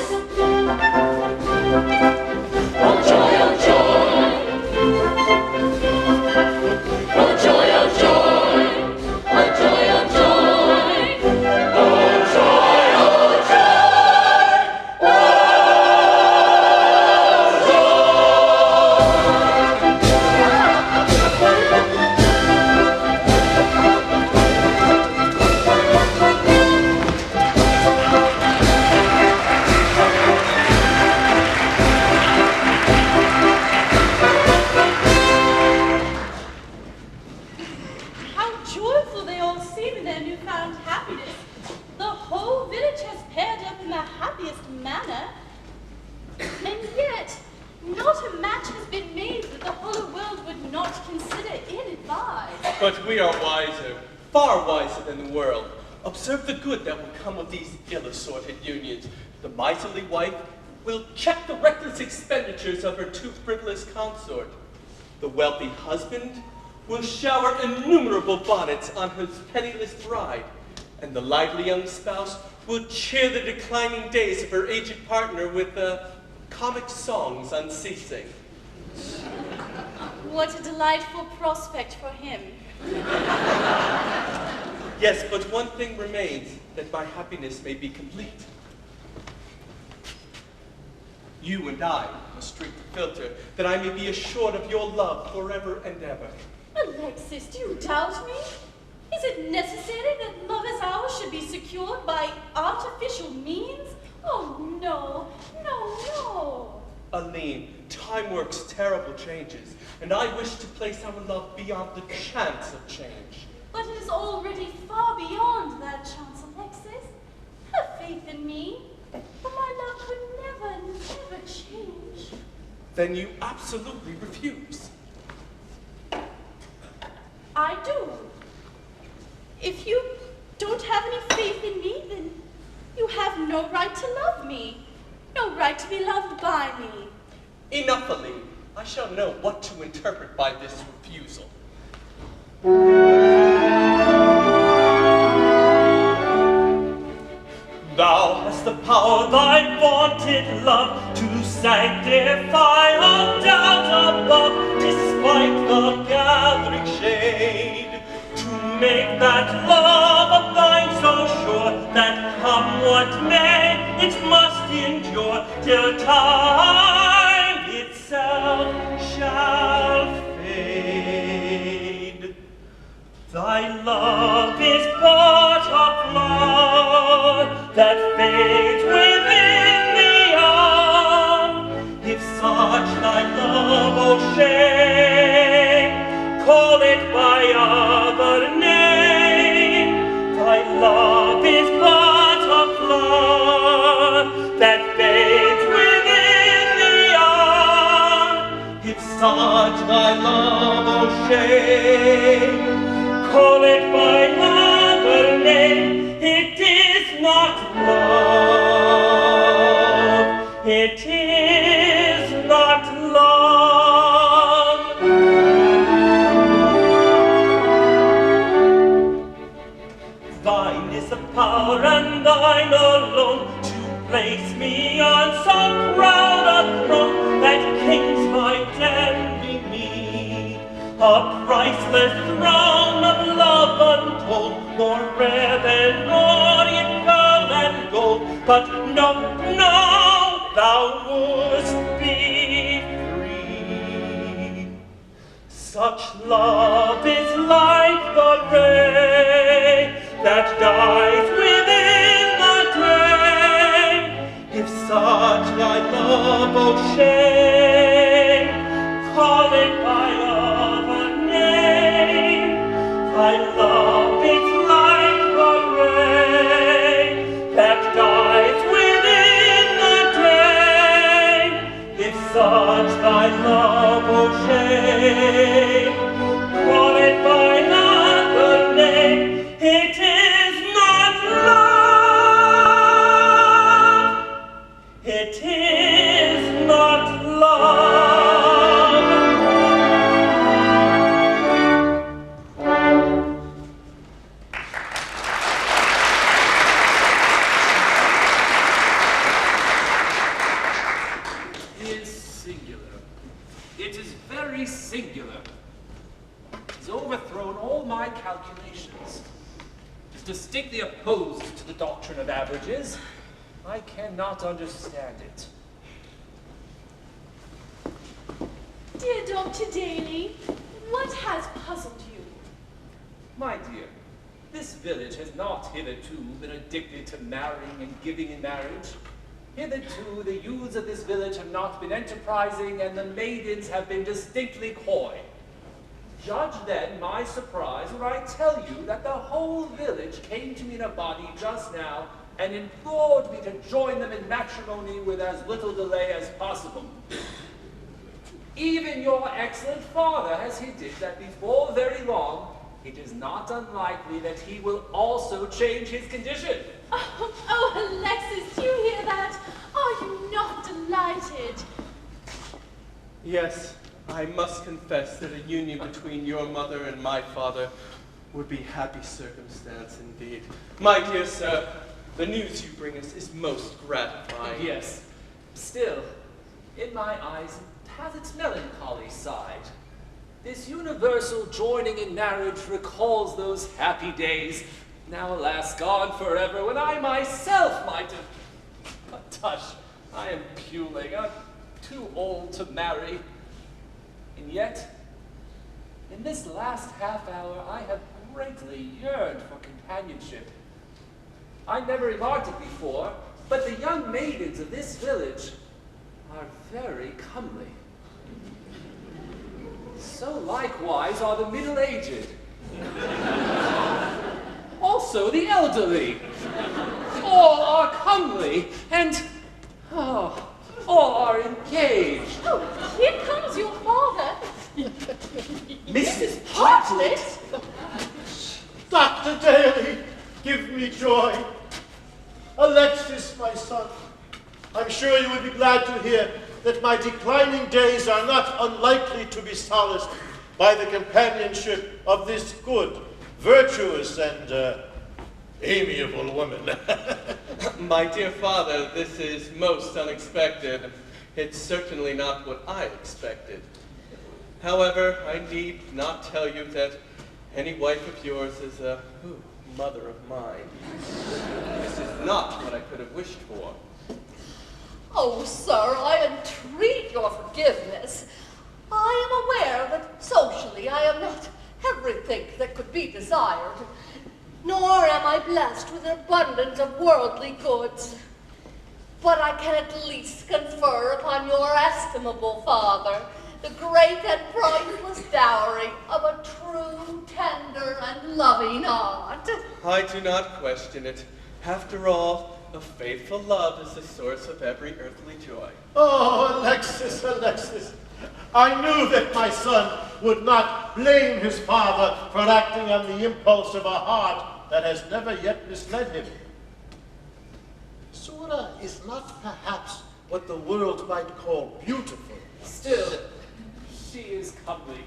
Speaker 9: Oh joy, oh joy. Oh joy, oh joy.
Speaker 6: Oh joy, oh joy.
Speaker 9: Oh joy, oh
Speaker 6: How joyful they all seem in their newfound happiness. The whole village has paired up in the happiest manner. And yet, not a match has been made that the whole world would not consider ill-advised.
Speaker 5: But we are wiser, far wiser than the world. Observe the good that will come of these ill-assorted unions. The miserly wife will check the reckless expenditures of her too frivolous consort. The wealthy husband will shower innumerable bonnets on his penniless bride. And the lively young spouse will cheer the declining days of her aged partner with comic songs unceasing.
Speaker 6: What a delightful prospect for him.
Speaker 5: Yes, but one thing remains, that my happiness may be complete. You and I must drink the filter, that I may be assured of your love forever and ever.
Speaker 6: Alexis, do you doubt me? Is it necessary that love as ours should be secured by artificial means? Oh, no, no, no.
Speaker 5: Aline, time works terrible changes, and I wish to place our love beyond the chance of change.
Speaker 6: But it is already far beyond that chance, Alexis. Have faith in me, for my love could never, never change.
Speaker 5: Then you absolutely refuse.
Speaker 6: I do. If you don't have any faith in me, then you have no right to love me, no right to be loved by me.
Speaker 5: Enough, Aline. I shall know what to interpret by this refusal.
Speaker 3: Thou hast the power, thy voice wanted love to sanctify all doubt above, despite the gathering shade, to make that love of thine so sure that come what may, it must endure till time itself shall fade. Thy love is but a flower that fades within the hour. If such thy love, O shame, call it by other name. Thy love is but a flower that fades within the hour. If such thy love, O shame, call it by other name. It is not love. It is not love. Thine is the power and thine alone to place me on some proud a throne that kings might envy me. A priceless throne of love untold, more rare than orient pearl and gold. But no, no, thou wouldst be free. Such love is like the ray that dies within the day. If such thy love, O shame, call it by other name. Thy love is like the ray that dies within the day. If such thy love, O shame, call it by other name. It is not love. It is not love.
Speaker 11: It is singular. It is very singular. It has overthrown all my calculations. It is distinctly opposed to the doctrine of averages. I cannot understand it.
Speaker 6: Dear Dr. Daly, what has puzzled you?
Speaker 11: My dear, this village has not hitherto been addicted to marrying and giving in marriage. Hitherto, the youths of this village have not been enterprising, and the maidens have been distinctly coy. Judge then my surprise when I tell you that the whole village came to me in a body just now and implored me to join them in matrimony with as little delay as possible. Even your excellent father has hinted that before very long, it is not unlikely that he will also change his condition.
Speaker 6: Oh, Alexis, do you hear that? Are you not delighted?
Speaker 5: Yes, I must confess that a union between your mother and my father would be happy circumstance indeed. My dear sir, the news you bring us is most gratifying.
Speaker 11: Yes, still, in my eyes, it has its melancholy side. This universal joining in marriage recalls those happy days, now alas gone forever, when I myself might have... But tush, I am puling. I'm too old to marry. And yet, in this last half hour, I have greatly yearned for companionship. I never remarked it before, but the young maidens of this village are very comely. So likewise are the middle-aged. Also the elderly. All are comely, and all are engaged.
Speaker 6: Oh, here comes your father.
Speaker 4: Mrs.
Speaker 6: Bartlett?
Speaker 4: Dr. Daly, give me joy. Alexis, my son, I'm sure you would be glad to hear that my declining days are not unlikely to be solaced by the companionship of this good, virtuous, and amiable woman.
Speaker 5: My dear father, this is most unexpected. It's certainly not what I expected. However, I need not tell you that any wife of yours is a mother of mine. This is not what I could have wished for.
Speaker 1: Oh, sir, I entreat your forgiveness. I am aware that socially I am not everything that could be desired, nor am I blessed with an abundance of worldly goods. But I can at least confer upon your estimable father the great and priceless dowry of a true, tender, and loving heart.
Speaker 5: I do not question it. After all, a faithful love is the source of every earthly joy.
Speaker 4: Oh, Alexis, Alexis. I knew that my son would not blame his father for acting on the impulse of a heart that has never yet misled him. Sora is not perhaps what the world might call beautiful.
Speaker 11: Still, she is comely.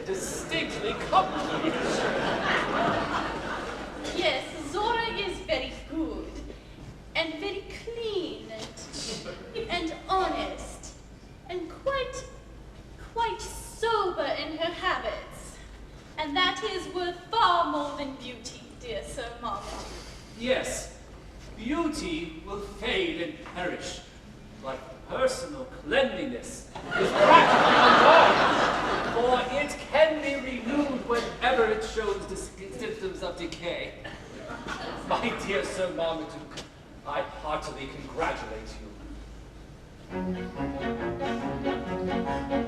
Speaker 11: Distinctly comely.
Speaker 6: Yes, Zora is very good, and very clean, and honest, and quite sober in her habits. And that is worth far more than beauty, dear Sir Marmaduke.
Speaker 11: Yes, beauty will fade and perish, like personal cleanliness is practically unknown, for it can be renewed whenever it shows symptoms of decay. My dear Sir Marmaduke, I heartily congratulate you.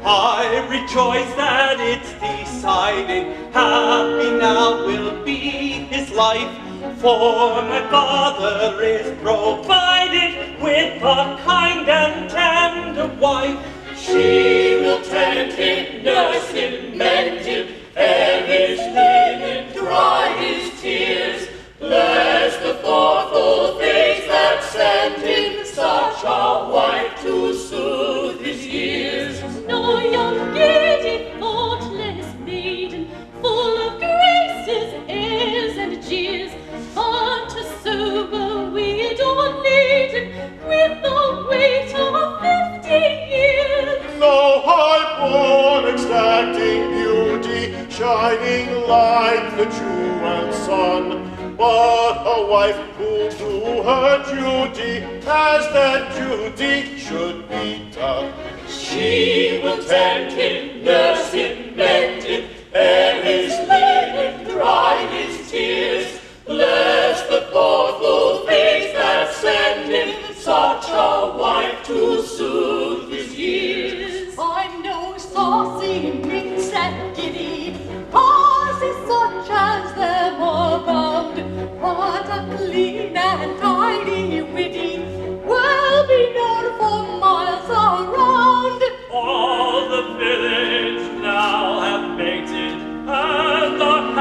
Speaker 5: I rejoice that it's decided, happy now will be his life, for my father is provided with a kind and tender wife.
Speaker 9: She will tend him, nurse him, mend him, air his linen, dry his tears. Bless the thoughtful face that sent him such a wife to soothe his years.
Speaker 6: No young giddy, thoughtless maiden, full of graces, airs, and jeers, but a sober widow laden with the weight of 50 years.
Speaker 4: No high-born exacting beauty, shining like the jeweled sun, but a wife who'll do her duty as that duty should be done.
Speaker 9: She will tend him, nurse him, mend him, air his linen, dry his tears. Bless the thoughtful face that sent him such a wife to soothe his years.
Speaker 1: I'm no saucy minx and giddy, posses such as them abound, but a clean and tidy witty will be known for miles around.
Speaker 3: All the village now have mated, and the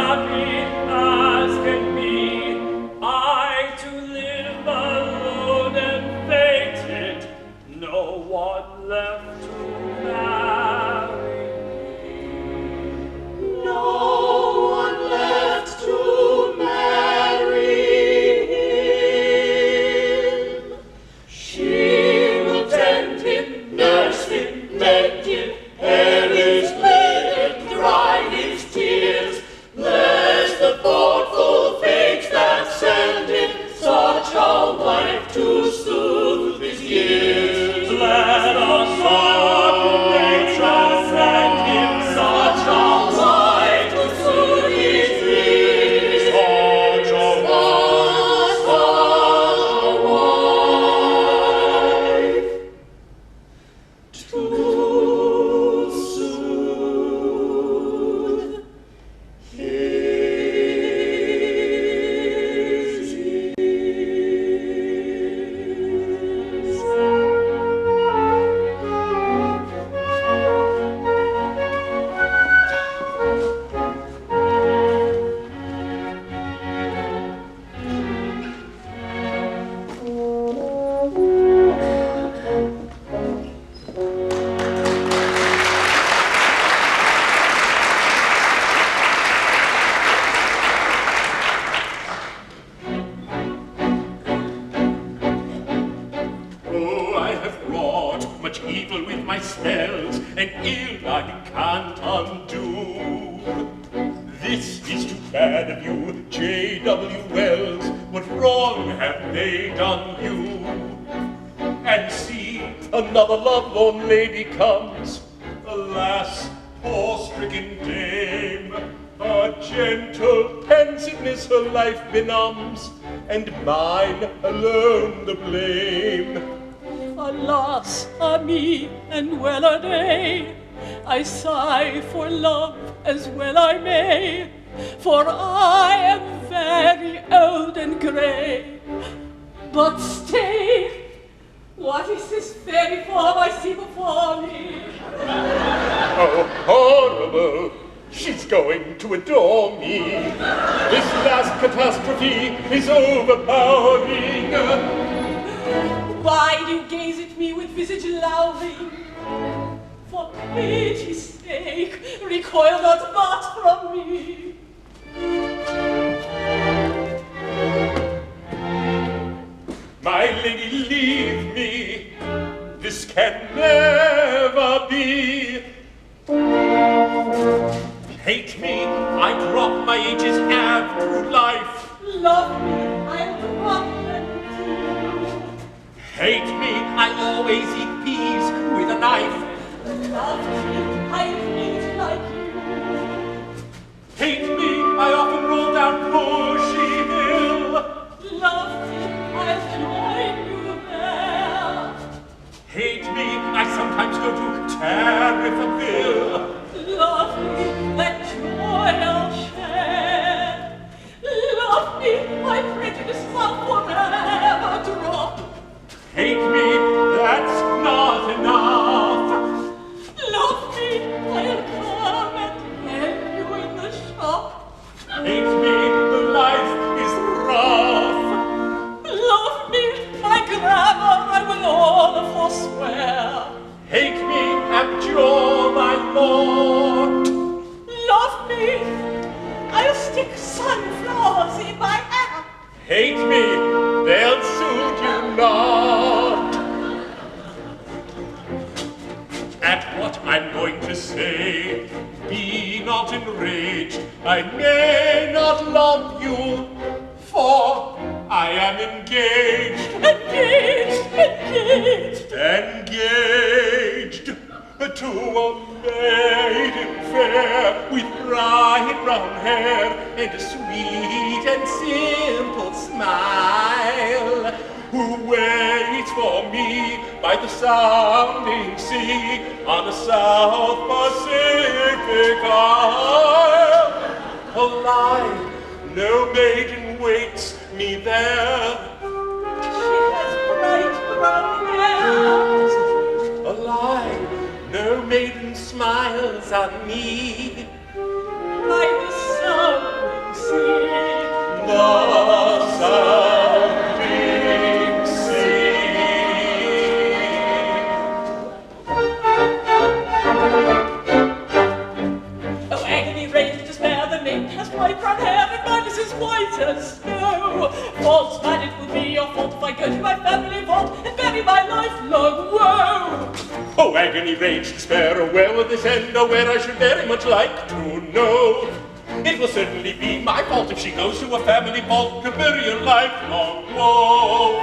Speaker 7: an ill I can't undo. This is too bad of you, J.W. Wells. What wrong have they done you? And see, another lovelorn lady comes. Alas, poor stricken dame, her gentle pensiveness her life benumbs, and mine alone the blame.
Speaker 12: Alas, ah me, and well a day, I sigh for love as well I may, for I am very old and grey. But stay, what is this fairy form I see before me?
Speaker 7: Oh, horrible! She's going to adore me. This last catastrophe is overpowering.
Speaker 12: Why do you gaze at me with visage lowering? For pity's sake, recoil not but from me.
Speaker 7: My lady, leave me. This can never be. Hate me, I drop my ages ave through life.
Speaker 12: Love me, I'll drop them too.
Speaker 7: Hate me, I always eat peas with a knife.
Speaker 12: Love me, I'll eat like you.
Speaker 7: Hate me, I often roll down Bushy Hill.
Speaker 12: Love me, I'll join you there.
Speaker 7: Hate me, I sometimes go to Tariffaville.
Speaker 12: Love me, that joy I'll share. Love me, my prejudice I'll forever drop.
Speaker 7: Hate me, that's not enough.
Speaker 12: Love me, I'll come and help you in the shop.
Speaker 7: Hate me, the life is rough.
Speaker 12: Love me, my grammar I will all forswear.
Speaker 7: Hate me, abjure my lord.
Speaker 12: Love me, I'll stick sunflowers in my hair.
Speaker 7: Hate me, they'll suit you not. At what I'm going to say, be not enraged. I may not love you, for I am engaged. Engaged to a maiden fair with bright brown hair and a sweet and simple smile, who waits for me by the sounding sea on a South Pacific isle. A lie, no maiden waits me there.
Speaker 12: She has bright brown hair.
Speaker 7: A lie, no maiden smiles on me.
Speaker 12: By the sounding sea.
Speaker 7: The sounding sea.
Speaker 12: Oh, agony, rage, despair, the maiden has bright brown hair, and mine is as white as snow. False man, it will be your fault if I go to my family vault and bury my lifelong woe.
Speaker 7: Oh, agony, rage, despair, oh, where will this end, oh, where I should very much like to know. It will certainly be my fault if she goes to a family vault to bury a lifelong woe.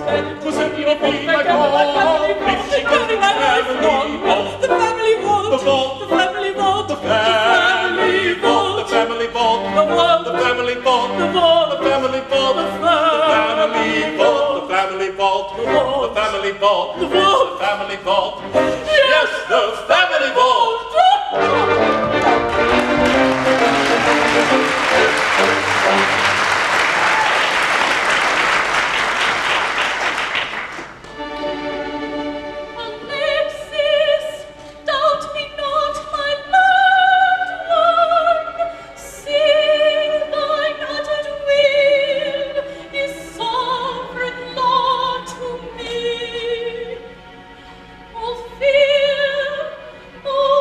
Speaker 7: It will certainly be my fault if she goes to a family vault.
Speaker 12: The family vault,
Speaker 7: the vault,
Speaker 12: the family vault,
Speaker 7: the family vault, the family vault,
Speaker 12: the vault,
Speaker 7: the family vault,
Speaker 12: the vault,
Speaker 7: the family vault, the family vault, the family vault, the family vault, the family vault. Yes, the family vault.
Speaker 12: Alexis, doubt me not, my loved one. See, thine uttered will is sovereign law to me. All fear, all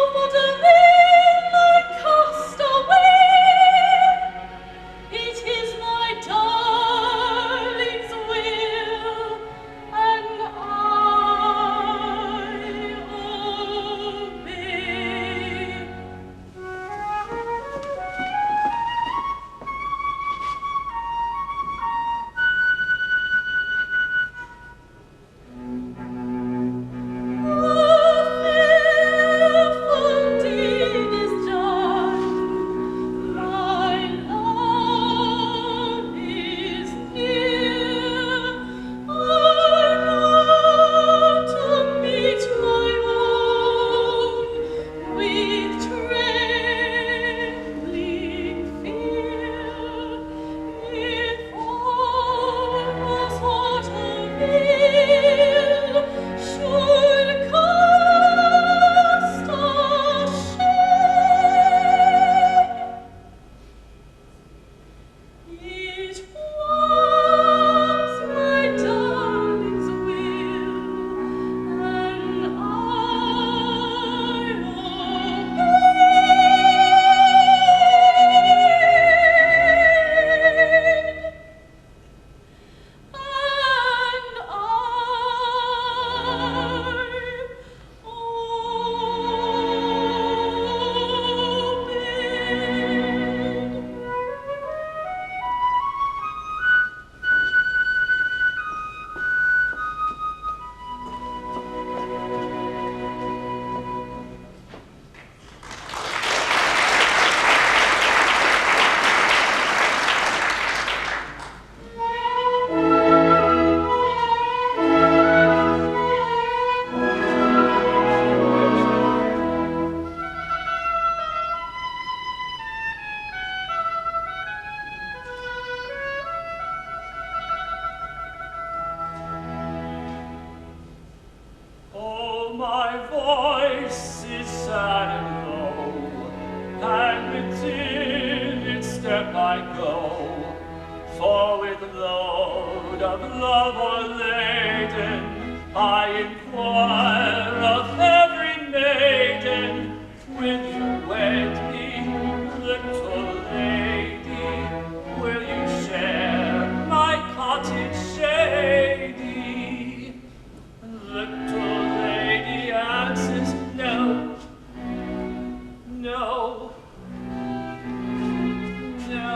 Speaker 3: I go, for with load of love o'erladen, I inquire of every maiden, will you wed me, little lady? Will you share my cottage shady? Little lady answers no, no, no.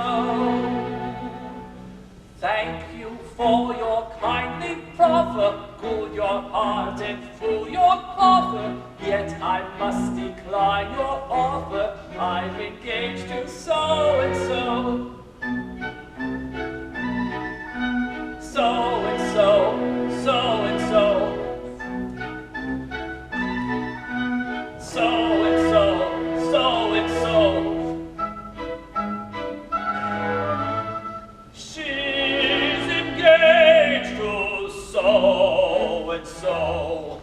Speaker 3: Thank you for your kindly proffer, good your heart and full your coffer, yet I must decline your offer. I'm engaged to so and so. So and so, so and so. So and so, so and so. She's engaged to so and so.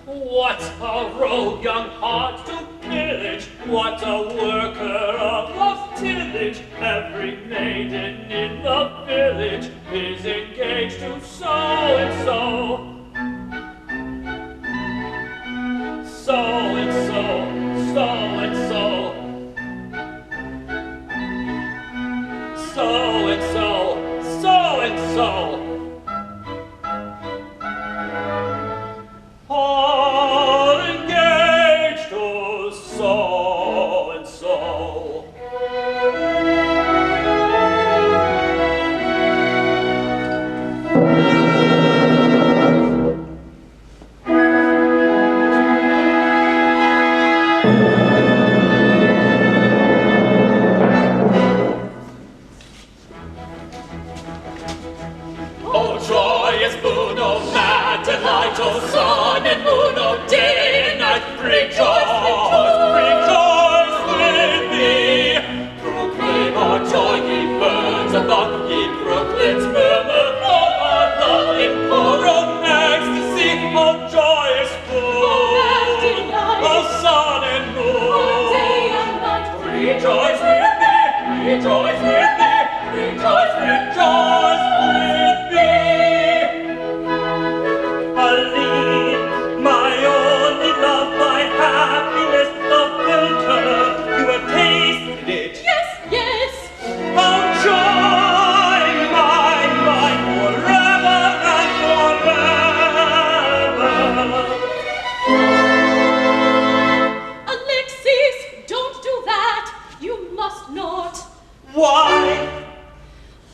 Speaker 3: What a rogue young heart to pillage, what a worker of love's tillage. Every maiden in the village is engaged to so and so. So and so, so and so. So and so, so and so. All engaged to so and so.
Speaker 8: Oh, joyous moon, oh, mad delight, oh, sun and moon, oh, day and night, rejoice, rejoice, rejoice with me. Proclaim our joy, ye birds above, ye brooklets, murmur of our love in choral ecstasy. Oh, joyous moon, oh, sun and moon,
Speaker 6: day and night,
Speaker 8: rejoice with me, rejoice with me, rejoice, rejoice with me. Aline, my only love, my happiness, the filter, you have tasted it.
Speaker 6: yes, yes.
Speaker 8: Oh, joy, mine, forever and forever.
Speaker 6: Alexis, don't do that. You must not.
Speaker 8: Why?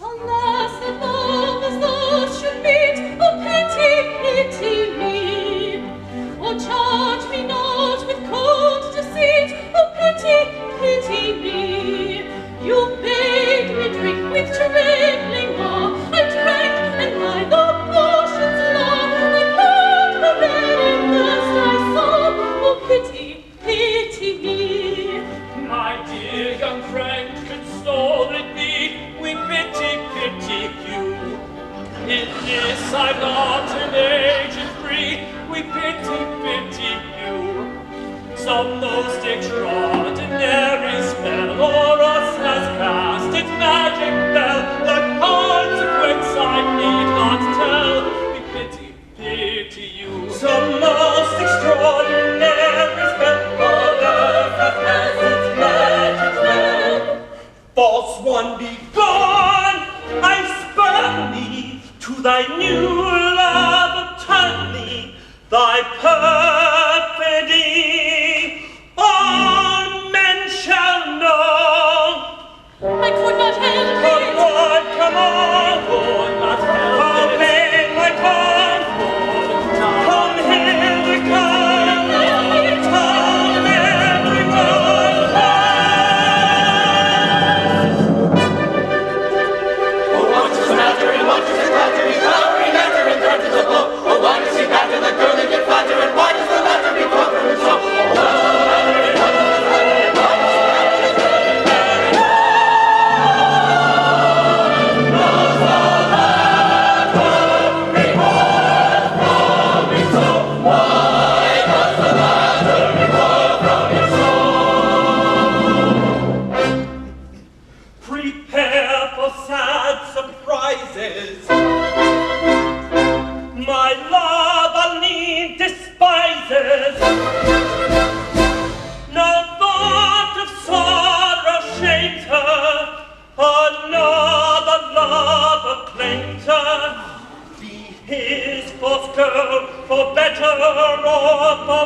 Speaker 6: Alas, that lovers thus should meet. Oh, pity, pity me. Oh, charge me not with cold deceit. Oh, pity, pity me. You bade me drink with trembling awe. I drank, and by the potion's law, I felt the very thirst I saw. Oh, pity, pity me.
Speaker 3: My dear young friend, consoled me, we pity you. In this I'm not an aged free, we pity you. Some most extraordinary spell o'er us has cast its magic spell. The consequence I need not tell, we pity you.
Speaker 8: Some most extraordinary spell o'er us has cast its magic spell. False one, be gone! I spurn thee to thy new love, turn thee thy perfidy. On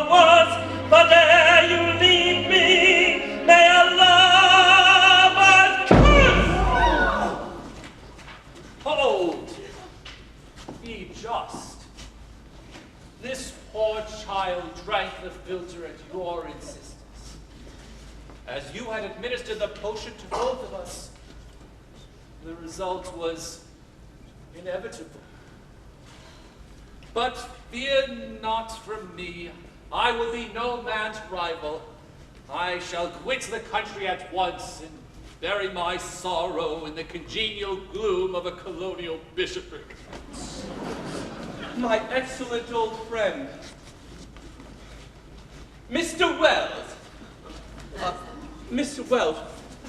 Speaker 3: words, but ere you leave me, may a lover's kiss! Hold! Be just. This poor child drank the filter at your insistence. As you had administered the potion to both of us, the result was inevitable. But fear not from me. I will be no man's rival. I shall quit the country at once and bury my sorrow in the congenial gloom of a colonial bishopric.
Speaker 5: My excellent old friend, Mr. Wells. Mr. Wells,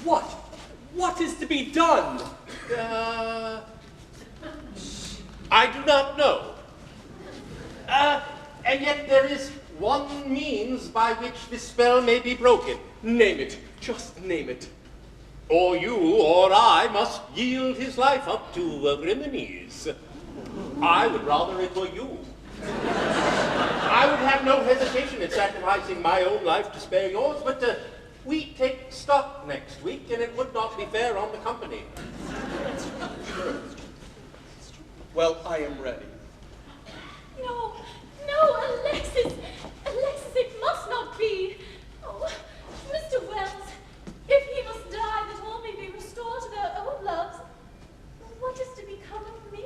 Speaker 5: what is to be done?
Speaker 4: I do not know. And yet there is one means by which this spell may be broken.
Speaker 5: Name it. Just name it.
Speaker 4: Or you or I must yield his life up to Rimines. I would rather it were you. I would have no hesitation in sacrificing my own life to spare yours, but we take stock next week, and it would not be fair on the company.
Speaker 5: Well, I am ready.
Speaker 6: No, Alexis! Alexis, it must not be! Oh, Mr. Wells, if he must die that all may be restored to their old loves, what is to become of me?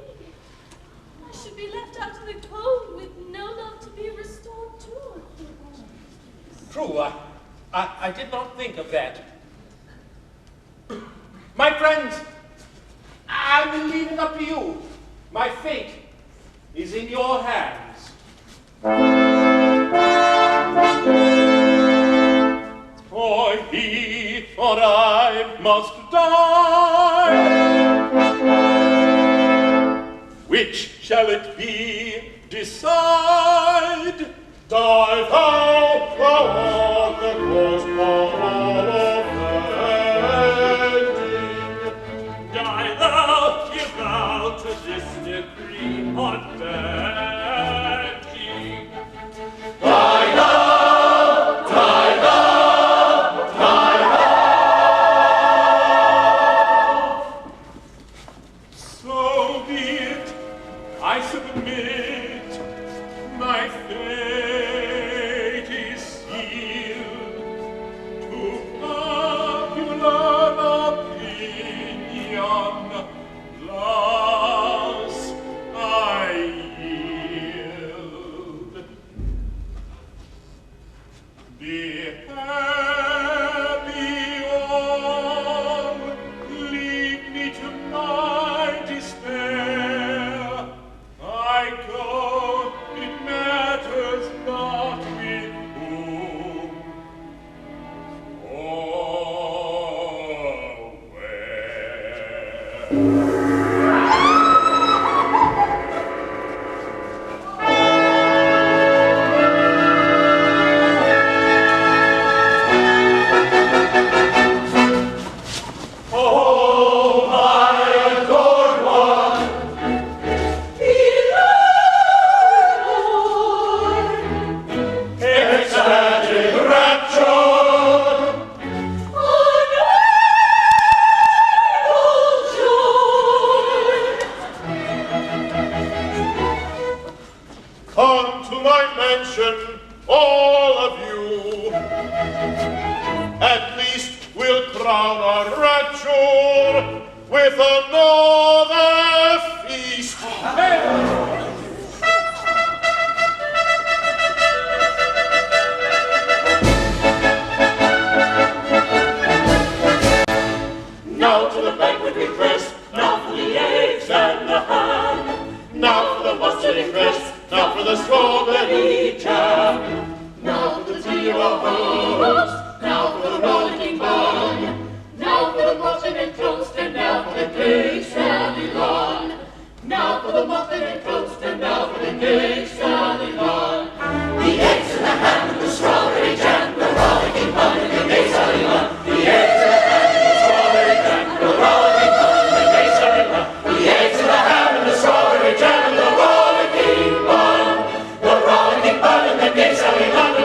Speaker 6: I should be left out in the cold with no love to be restored to.
Speaker 4: True, I did not think of that. My friends, I will leave it up to you. My fate is in your hands.
Speaker 7: For he or I must die. Which shall it be? Decide. Die thou, thou art the cause of all offending.
Speaker 3: Die thou, give thou to this decree unbending.
Speaker 7: Die thou, die thou, die thou. So be it, I submit, my fate is sealed to popular opinion. Thus I yield. Be happy all, leave me to my despair. I go, it matters not with whom or where. Oh, my adored one, ecstatic rapture, come to my mansion, all of you. At least we'll crown our rapture with another feast. Now to the banquet we press, now for the eggs and the ham, now for the mustardy cress, now for the strawberry jam, now for the tea of our host, now for the rollicking bun, now for the muffin and toast, and now for the gay Sally Lunn. Now for the muffin and toast, and now for the gay Sally Lunn. The eggs and the ham and the strawberry jam, the rollicking bun and the gay Sally Lunn. The eggs and the ham and the strawberry jam, the rollicking bun and the gay Sally Lunn. The eggs and the ham and the strawberry jam and the rollicking bun and the gay Sally Lunn.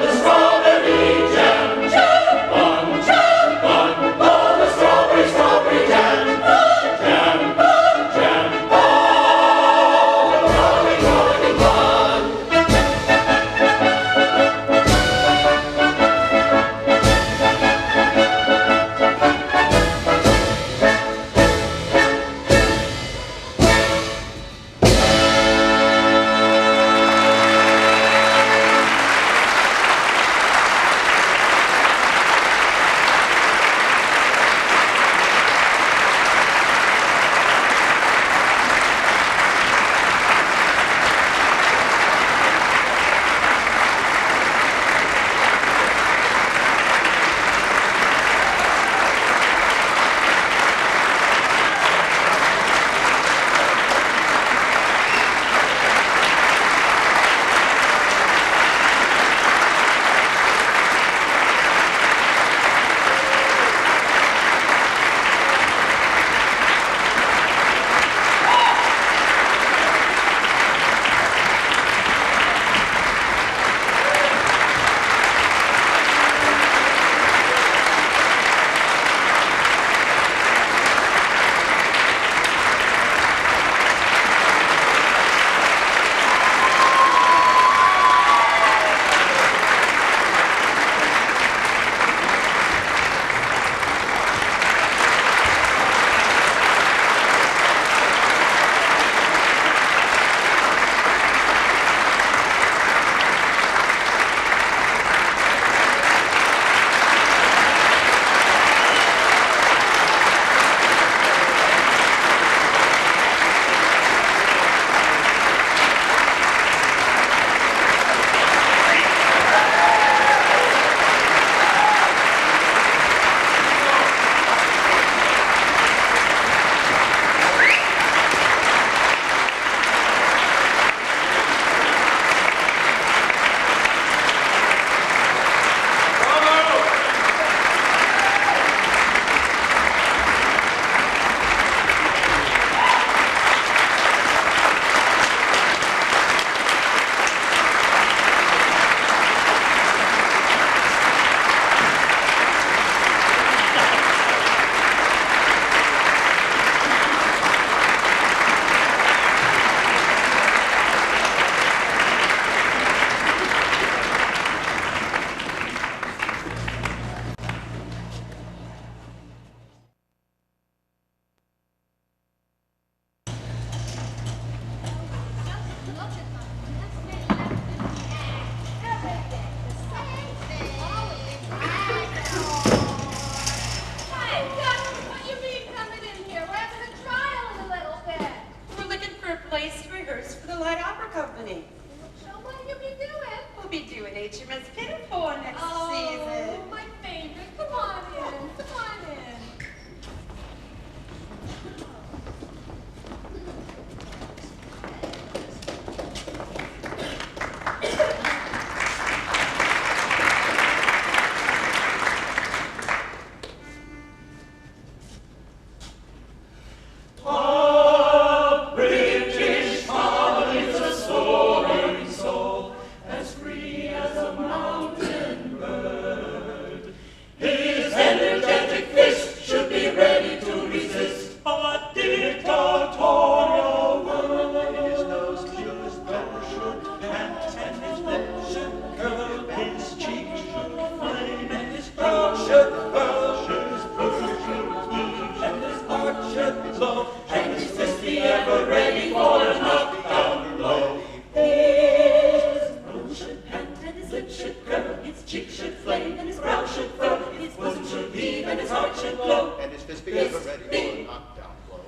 Speaker 9: cheek should flame, and his brow should furrow, his bosom should heave, and his heart should glow,
Speaker 4: and his fist be ever ready for a knockdown blow.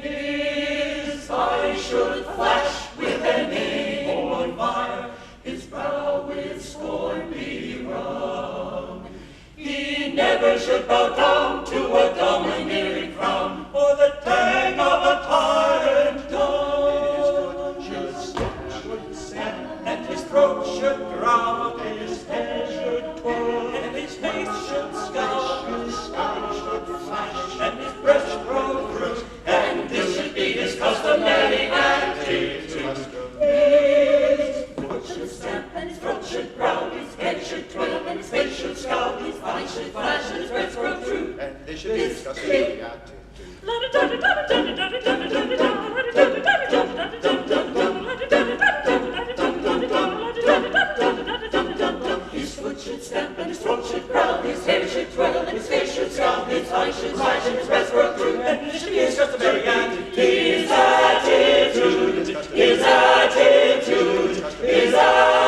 Speaker 9: His eye should flash with an inborn fire, his brow with scorn be wrung. He never should bow down to a domineering frown, or the tang of a tyrant tongue. His foot should snap, and his throat should growl, and his hair should twirl, and his face should scowl, his sky should flash, and his breast grow through, and this should be his customary attitude. His foot should stamp, and his throat should growl, his head should twirl, and his face should scowl, his eyes should flash, and his breast grow true,
Speaker 4: and this should be his customary attitude.
Speaker 9: His foot should stamp, and his throat should growl, his hair should twirl, and his face should scowl, his eyes should flash, and his breast grow true, and this should be his customary attitude. His attitude, his attitude, his attitude.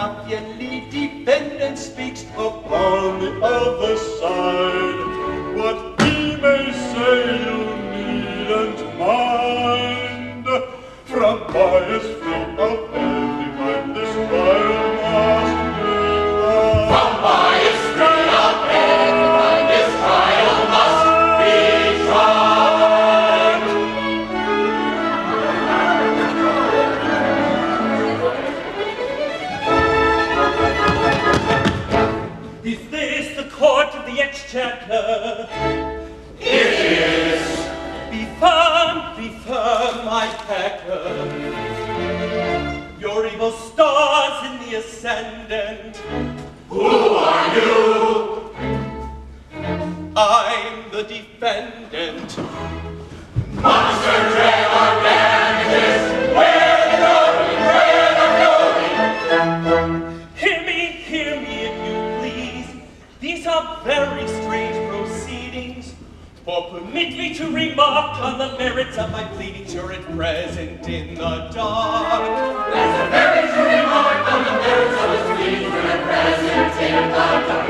Speaker 10: ruffianly defendant speaks upon the other side.
Speaker 5: pecker. It is. Be firm, my pecker. Your evil stars in the ascendant. Who are you? I'm the defendant. Monster dread our damages, where the glory, Hear me if you please. These are very strange proceedings. For permit me to remark on the merits of my pleadings. You're at present in the dark. There's a very true remark on the merits of his pleadings. You're at present in the dark.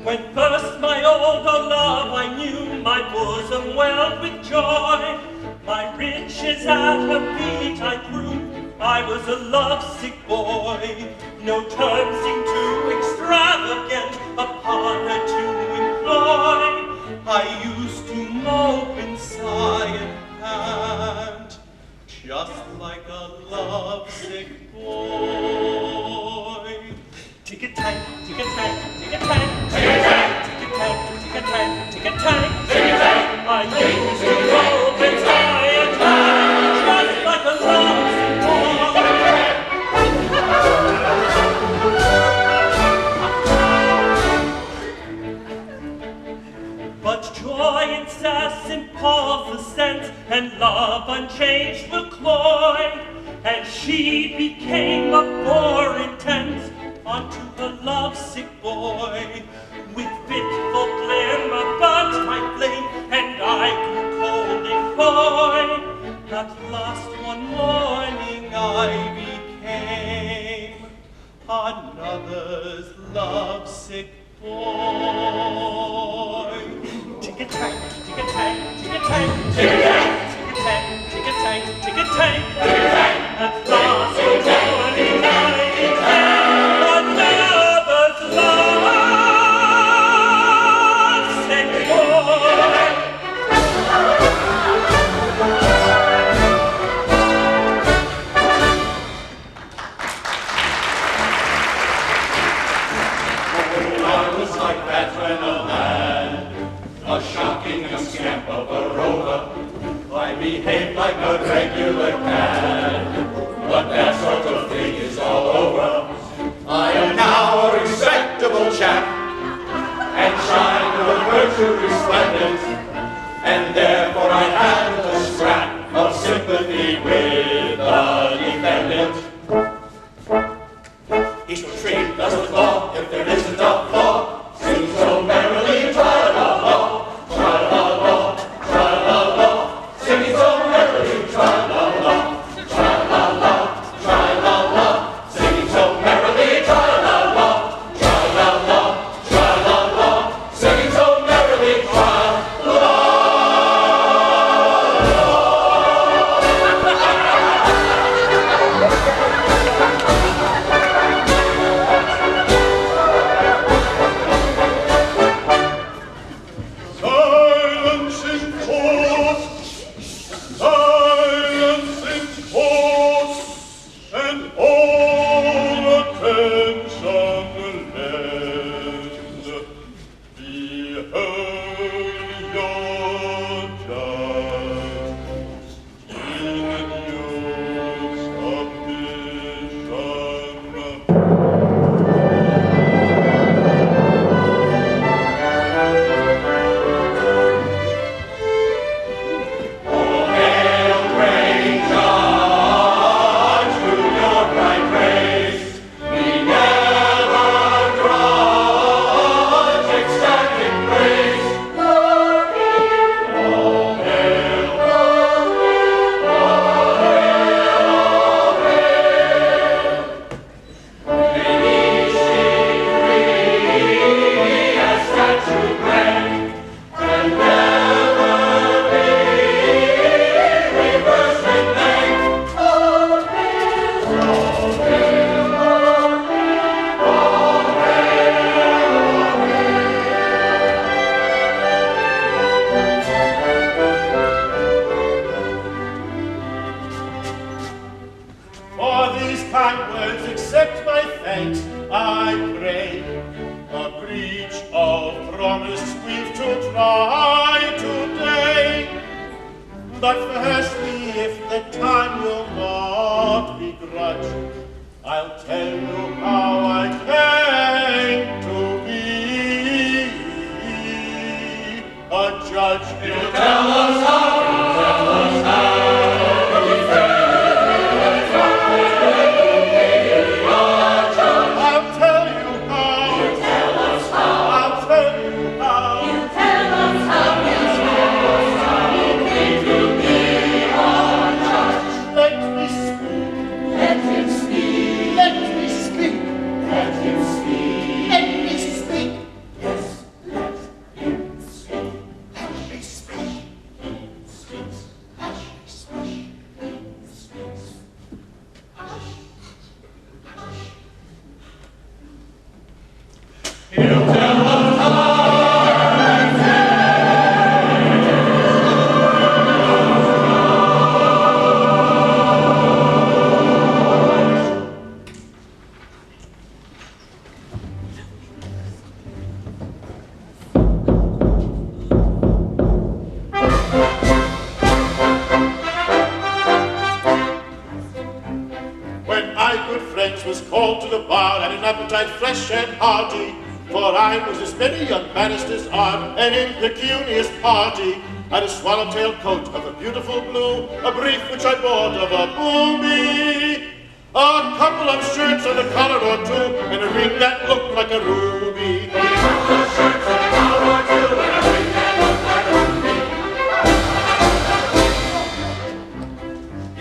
Speaker 5: When first my old love I knew, my bosom welled with joy. My riches at her feet I threw, I was a lovesick boy. No term seemed too extravagant upon her to employ. I used to mope and sigh and pant, just like a lovesick boy. Tick-a-tank, tick-a-tank, tick-a-tank, tick-a-tank, tick-a-tank, tick-a-tank, tick-a-tank, tick-a-tank. I used to mope and sigh and pant, just like a lovesick boy. But joy incessant palls the sense, and love unchanged will cloy, and she became a bore intense unto the lovesick boy. With fitful glimmer burnt my flame, and I grew cold and coy. At last one morning I became another's lovesick boy. Tick-a-tank, tick-a-tank, tick-a-tank, tick-a-tank, tick-a-tank, tick-a-tank, tick-a-tank, tick-a-tank. At last one morning I became another's lovesick boy.
Speaker 8: I was like that when a lad, a shocking young scamp of a rover. I behaved like a regular cad, but that sort of thing is all over. I am now a respectable chap, and shine with virtue resplendent, and therefore I haven't a scrap of sympathy with the defendant. He's no trade, doesn't law, if there isn't a flaw. Sing so merrily, tra-la-la, tra-la-la, tra-la-la. Singing so merrily, tra-la-la, tra-la-la, tra-la-la.
Speaker 4: kind words, accept my thanks, I pray. A breach of promise we've to try today. But firstly, if the time will not begrudge, I'll tell you how I came to be a judge.
Speaker 9: You tell us how, you tell us how we fared.
Speaker 4: I'll tell you how.
Speaker 9: You tell us how.
Speaker 4: I'll tell you how.
Speaker 9: You tell us how we came to be our judge.
Speaker 4: Let me speak.
Speaker 9: Let him speak.
Speaker 4: Let me speak.
Speaker 9: Let him speak.
Speaker 4: Let me speak.
Speaker 9: Yes, let him speak.
Speaker 4: Let me speak.
Speaker 9: He speaks. Hush, he speaks. He speaks. Hush, hush. You tell us how.
Speaker 4: When I, good friends, was called to the bar, had an appetite fresh and hearty, for I was as many young barristers are, an impecunious party. Had a swallowtail coat of a beautiful blue, a brief which I bought of a booby, a couple of shirts and a collar or two, and a ring that looked like a ruby.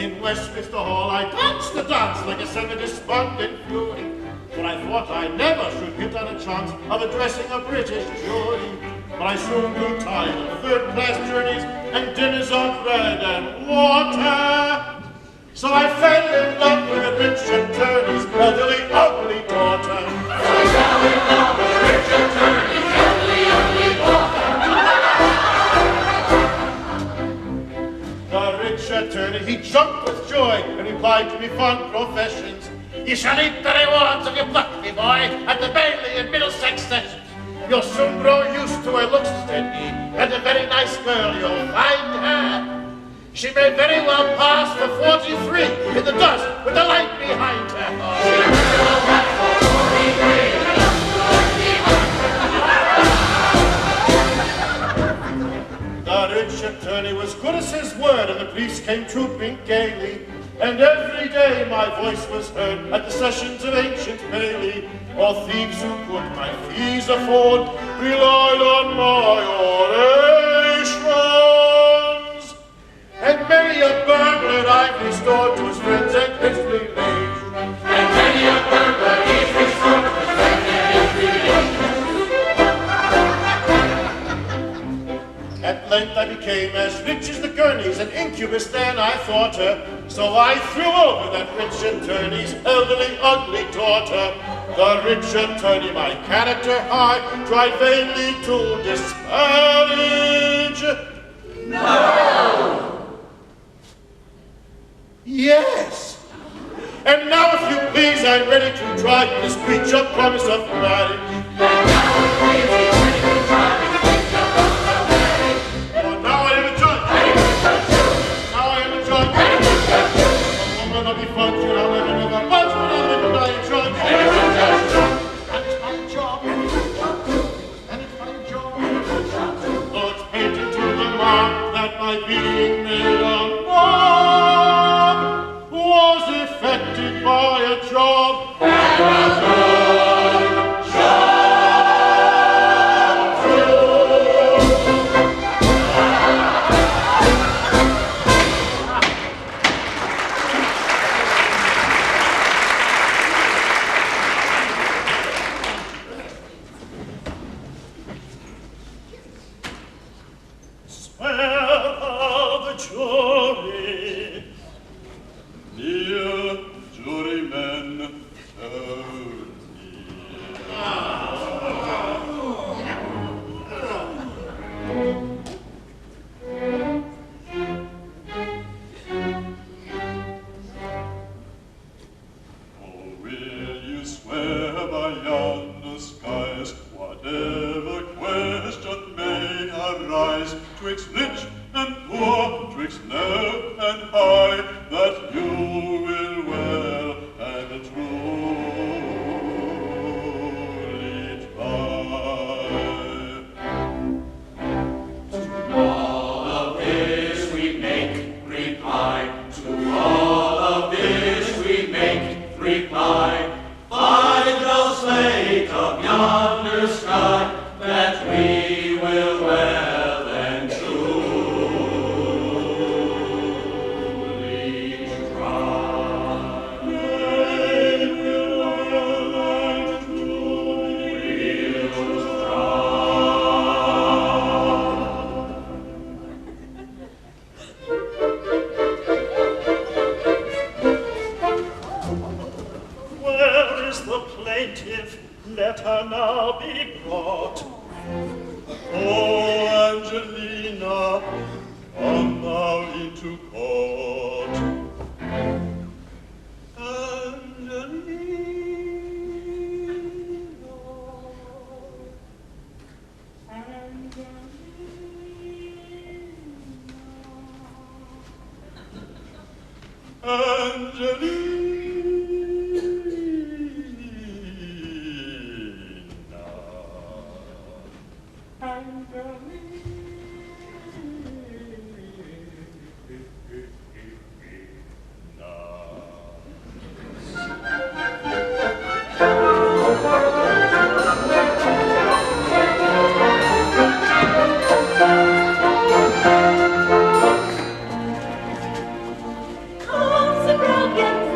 Speaker 4: In Westminster Hall I danced the dance like a semi-despondent fury, for I thought I never should hit on a chance of addressing a British jury. But I soon grew tired of third-class journeys and dinners on bread and water. So I fell in love with a rich attorney's elderly, ugly daughter. The rich attorney, he jumped with joy and replied to me fond professions. You shall eat the rewards of your pluck, me boy, at the Bailey in Middlesex Sessions. You'll soon grow used to her looks, said he, and a very nice girl you'll find her. She may very well pass for 43 in the dust with the light behind her. She may well pass for 43 in the dust with the light behind her. The rich attorney was good as his word, and the police came trooping gaily. And every day my voice was heard at the sessions of ancient Bailey. All thieves who could my fees afford relied on my orations. And many a burglar I've restored to his friends and his relations.
Speaker 9: And many a burglar he's restored to his friends and his relations.
Speaker 4: At length I became as rich as the Gurneys, an incubus then I thought her. So I threw over that rich attorney's elderly, ugly daughter. The rich attorney, my character high, tried vainly to disparage.
Speaker 9: No!
Speaker 4: Yes! And now, if you please, I'm ready to try this breach of promise of marriage.
Speaker 9: And now, if you please, he's ready to try this breach of promise of marriage.
Speaker 4: For now I am a judge.
Speaker 9: I am a judge too.
Speaker 4: Now I am a judge.
Speaker 9: I am a judge too.
Speaker 4: A woman I'll be fun to, I'll never know that much, but I'll live and die a judge.
Speaker 9: I am a judge too.
Speaker 4: And it's my job. And it's my job too. And it's my job.
Speaker 9: And it's my job too.
Speaker 4: Oh, it's painted to the mark that my being made a mob was effected by a job.
Speaker 9: And a good job.
Speaker 8: slate of yonder sky, that we will well and truly try. They will well and truly
Speaker 13: Where is the plaintiff? Let her now be brought. Oh, Angelina, come thou into court.
Speaker 9: Comes a broken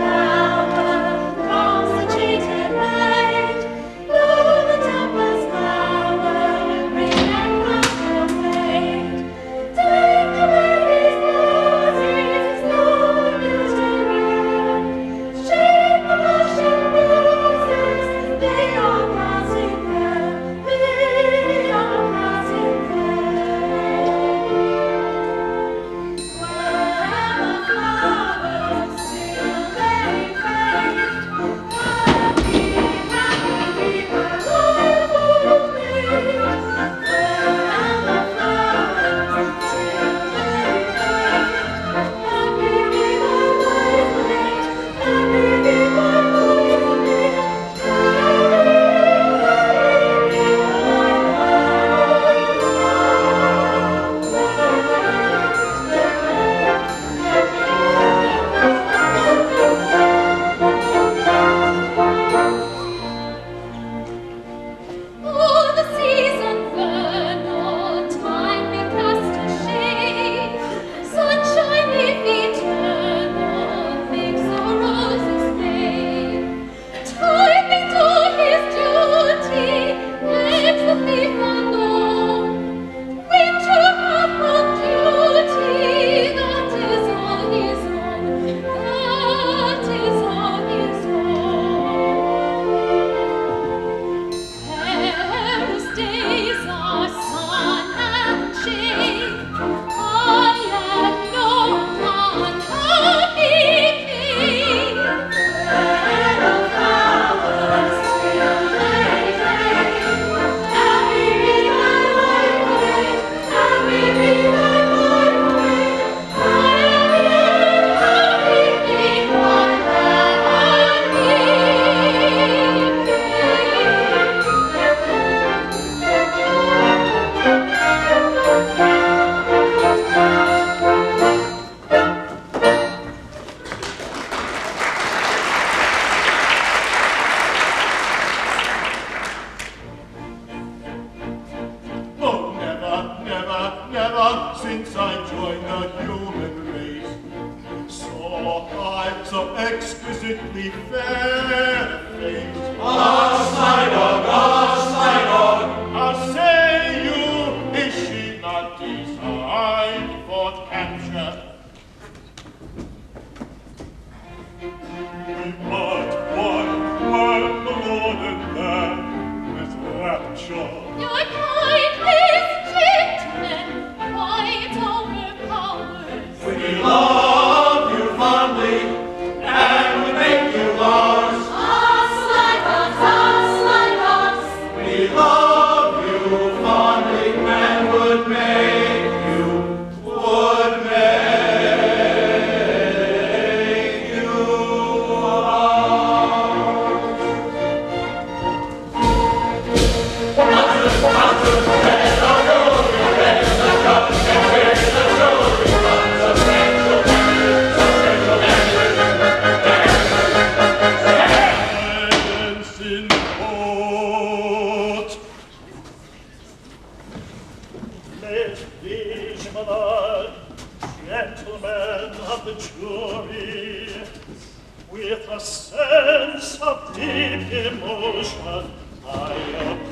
Speaker 13: deep emotion, I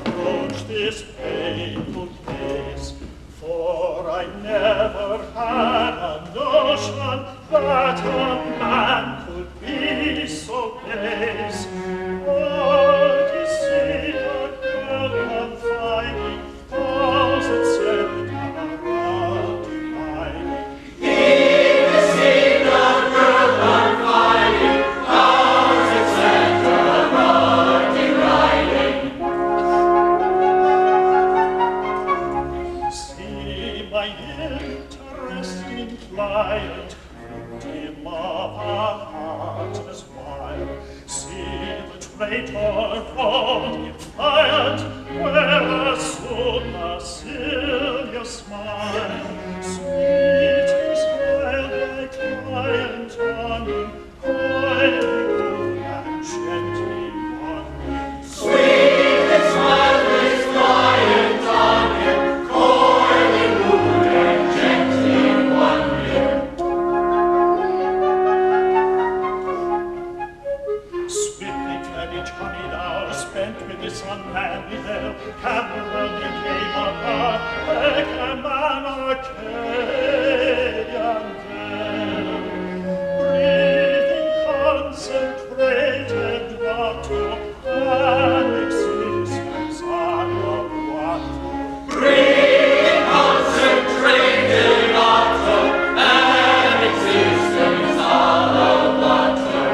Speaker 13: approach this painful case, for I never had a notion that a man could be so base. Oh, deceit a girl confiding, vows it said are dividing. He deceived a girl confiding, vows it said are dividing. See my interesting client, him of a heart as wild. See the traitor called defiant, where soon Massilia smile. Sweet is smile my client on him, coyly and gently on him. Sweet is smile his client on him, coyly and gently on him. Swiftly fled each honeyed hour, spent with this unmanly hell. Cameron became a man Arcadian bell. Breathing concentrated not to an existence of what. Breathing concentrated not to an existence of water.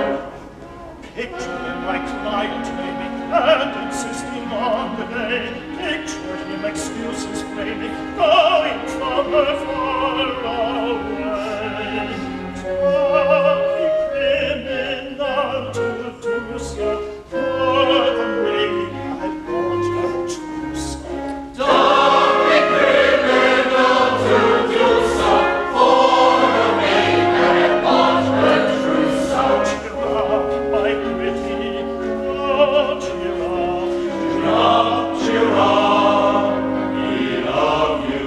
Speaker 13: Picturing my client naming and insisting on the day. Picture him excuses flaming, going from her far away. Don't be criminal to do so, for the maid I want her to so. Don't be criminal to do so, for the maid I want her to so. Cheer up, my pretty, oh, cheer up, cheer up, we love you.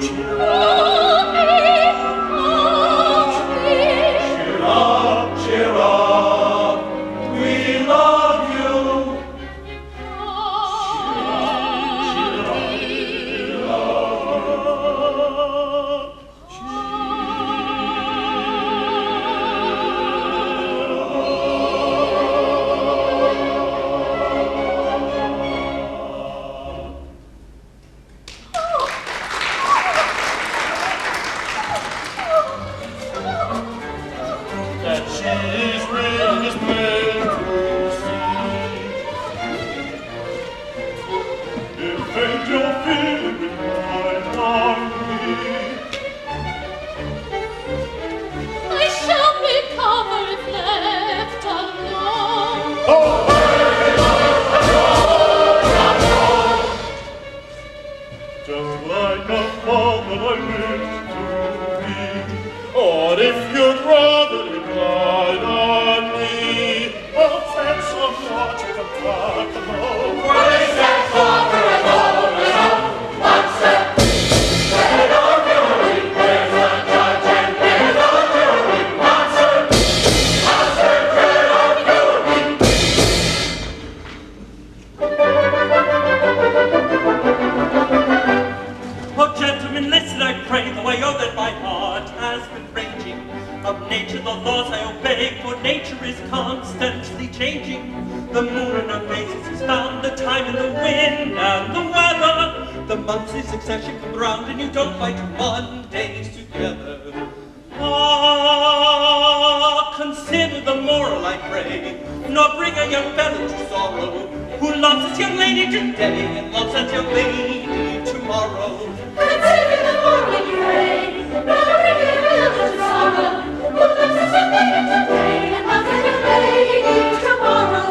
Speaker 13: Cheer up, cheer up, we love you. That she's really is plain to see. If ain't your feeling right on me,
Speaker 12: I shall recover if left alone.
Speaker 13: oh, just like a father I wish to be. Or if you'd rather ride on me, I'll fetch some water to park alone. Praise that father alone, monster. Let our fury praise the judge and praise the jury, monster. Monster, let our
Speaker 5: Oh, gentlemen, listen, I pray, the way that my heart has been raging. Of nature, the laws I obey, for nature is constantly changing. The moon in her phases is found, the time and the wind and the weather. The months in succession come round, and you don't fight Mondays together. Ah, consider the moral, I pray, nor bring a young fellow to sorrow, who loves his young lady today and loves that young lady tomorrow.
Speaker 9: Consider the moral, I pray, nor bring a young fellow to sorrow, who loves his young lady today and loves that young lady tomorrow.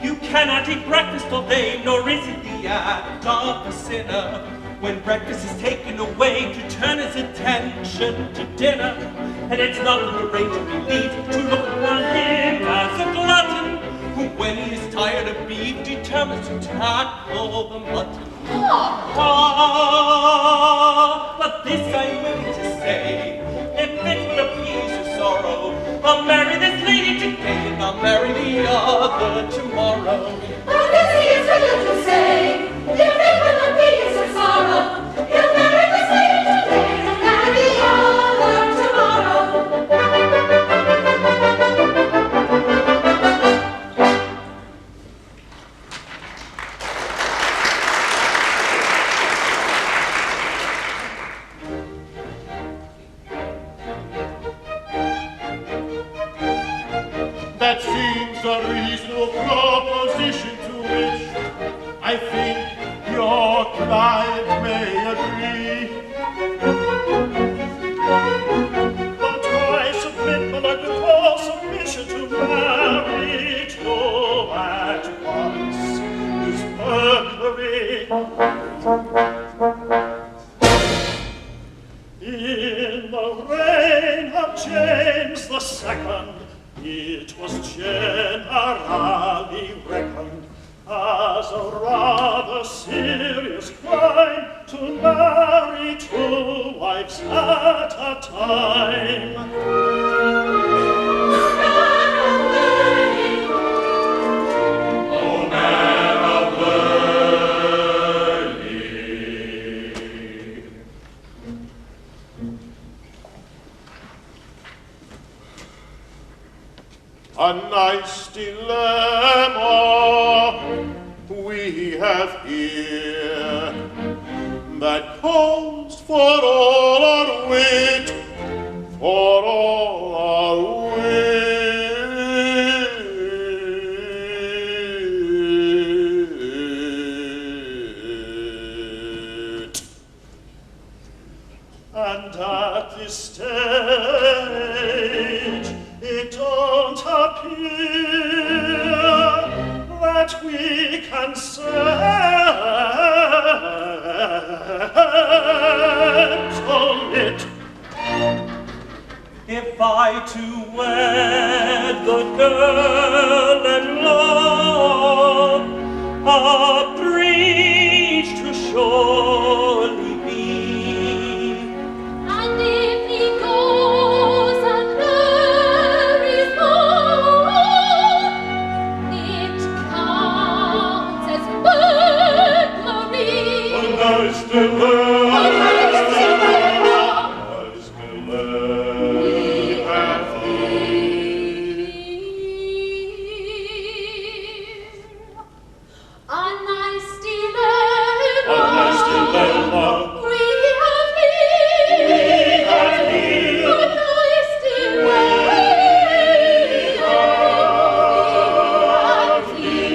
Speaker 5: You cannot eat breakfast all day, nor is it the act of a sinner, when breakfast is taken away, to turn his attention to dinner. And it's not the rate to believe, to look upon him as a glutton, who when he is tired of beef, determines to tackle the mutton. But this I'm willing to say, if it would appease your sorrow, I'll marry this lady today, and I'll marry the other tomorrow.
Speaker 13: In the reign of James the Second, it was generally reckoned as a rather serious crime to marry two wives at a time.
Speaker 7: O man of learning,
Speaker 4: a nice dilemma we have here, that calls for all our wit, for all our wit.
Speaker 13: And at this stage, it don't appear that we can settle it.
Speaker 3: If I to wed the girl and love, a breach to surely be.
Speaker 2: And if he goes and marries more, it counts as burglary.
Speaker 13: A nice dilemma.
Speaker 2: A nice dilemma.
Speaker 13: Nice dilemma we have
Speaker 2: A nice dilemma.
Speaker 13: A nice dilemma.
Speaker 2: We have here.
Speaker 13: We have here.
Speaker 2: A nice dilemma. We have here.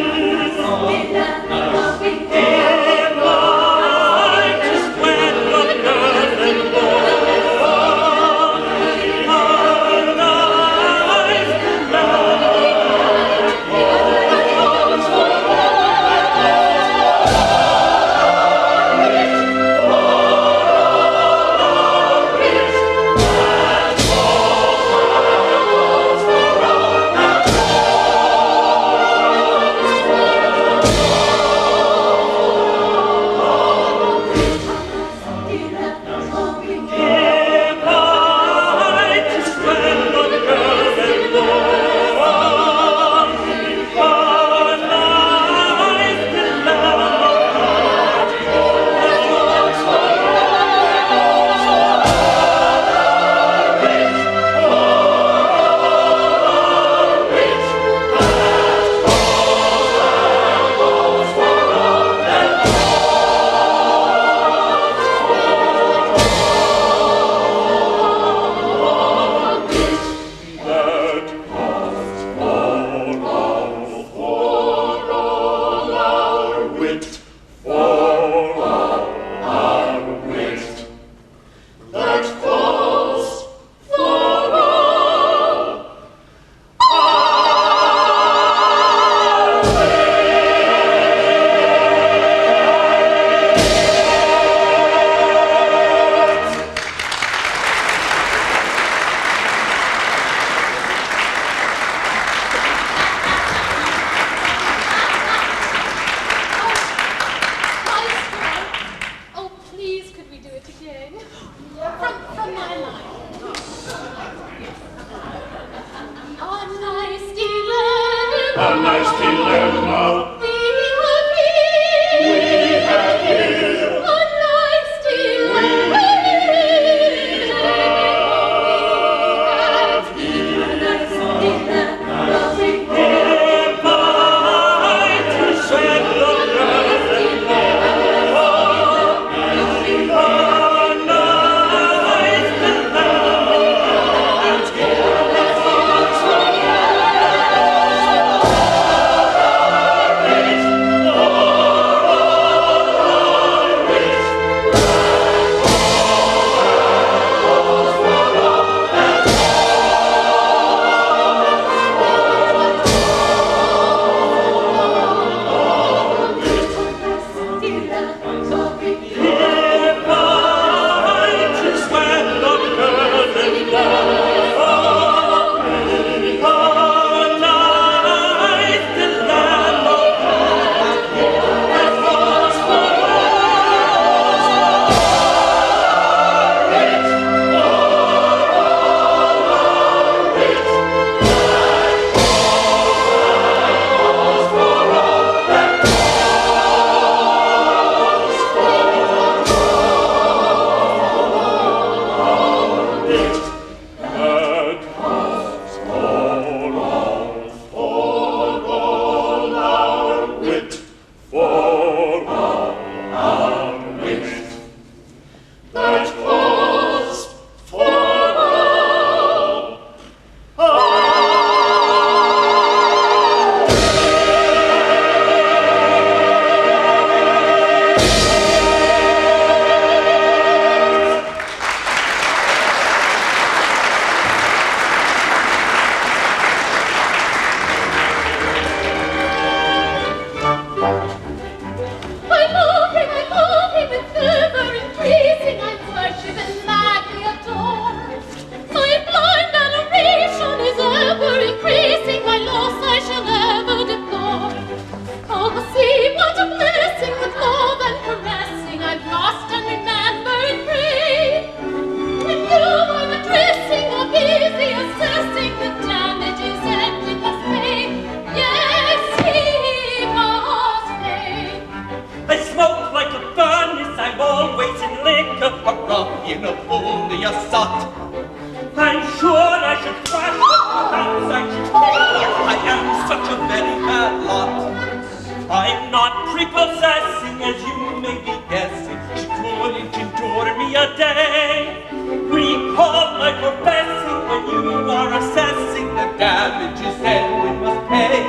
Speaker 5: not prepossessing, as you may be guessing. She couldn't endure me a day. Recall my professing when you are assessing the damages Edwin must pay.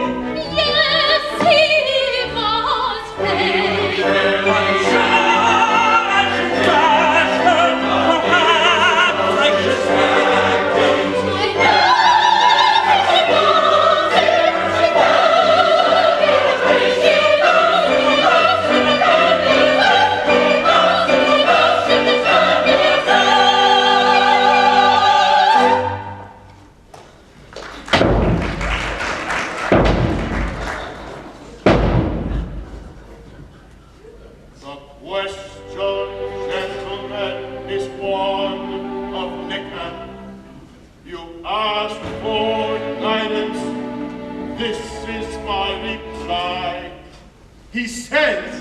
Speaker 2: Yes, he must pay.
Speaker 4: He says,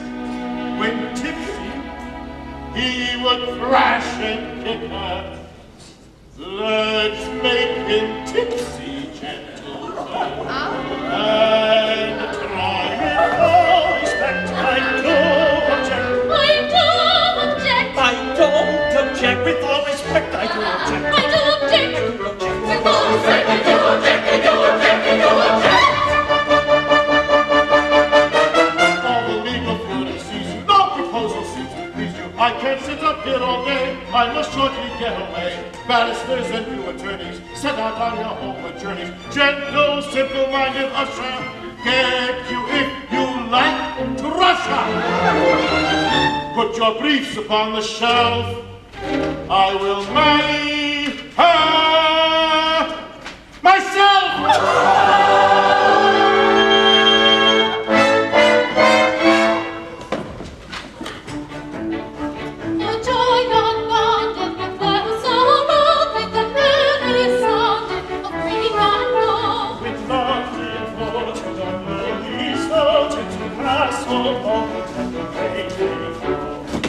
Speaker 4: when tipsy, he would thrash and kick her. Let's make him tipsy, gentlemen, and try with all respect. I do object.
Speaker 2: I do object.
Speaker 5: I don't object. With all respect, I do object.
Speaker 2: I do object.
Speaker 9: With all respect, I do object. I do object. I do object.
Speaker 4: I can't sit up here all day, I must shortly get away. Barristers and new attorneys, set out on your homeward journeys. Gentle, simple-minded usher, get you if you like to Russia. Put your briefs upon the shelf, I will marry her myself.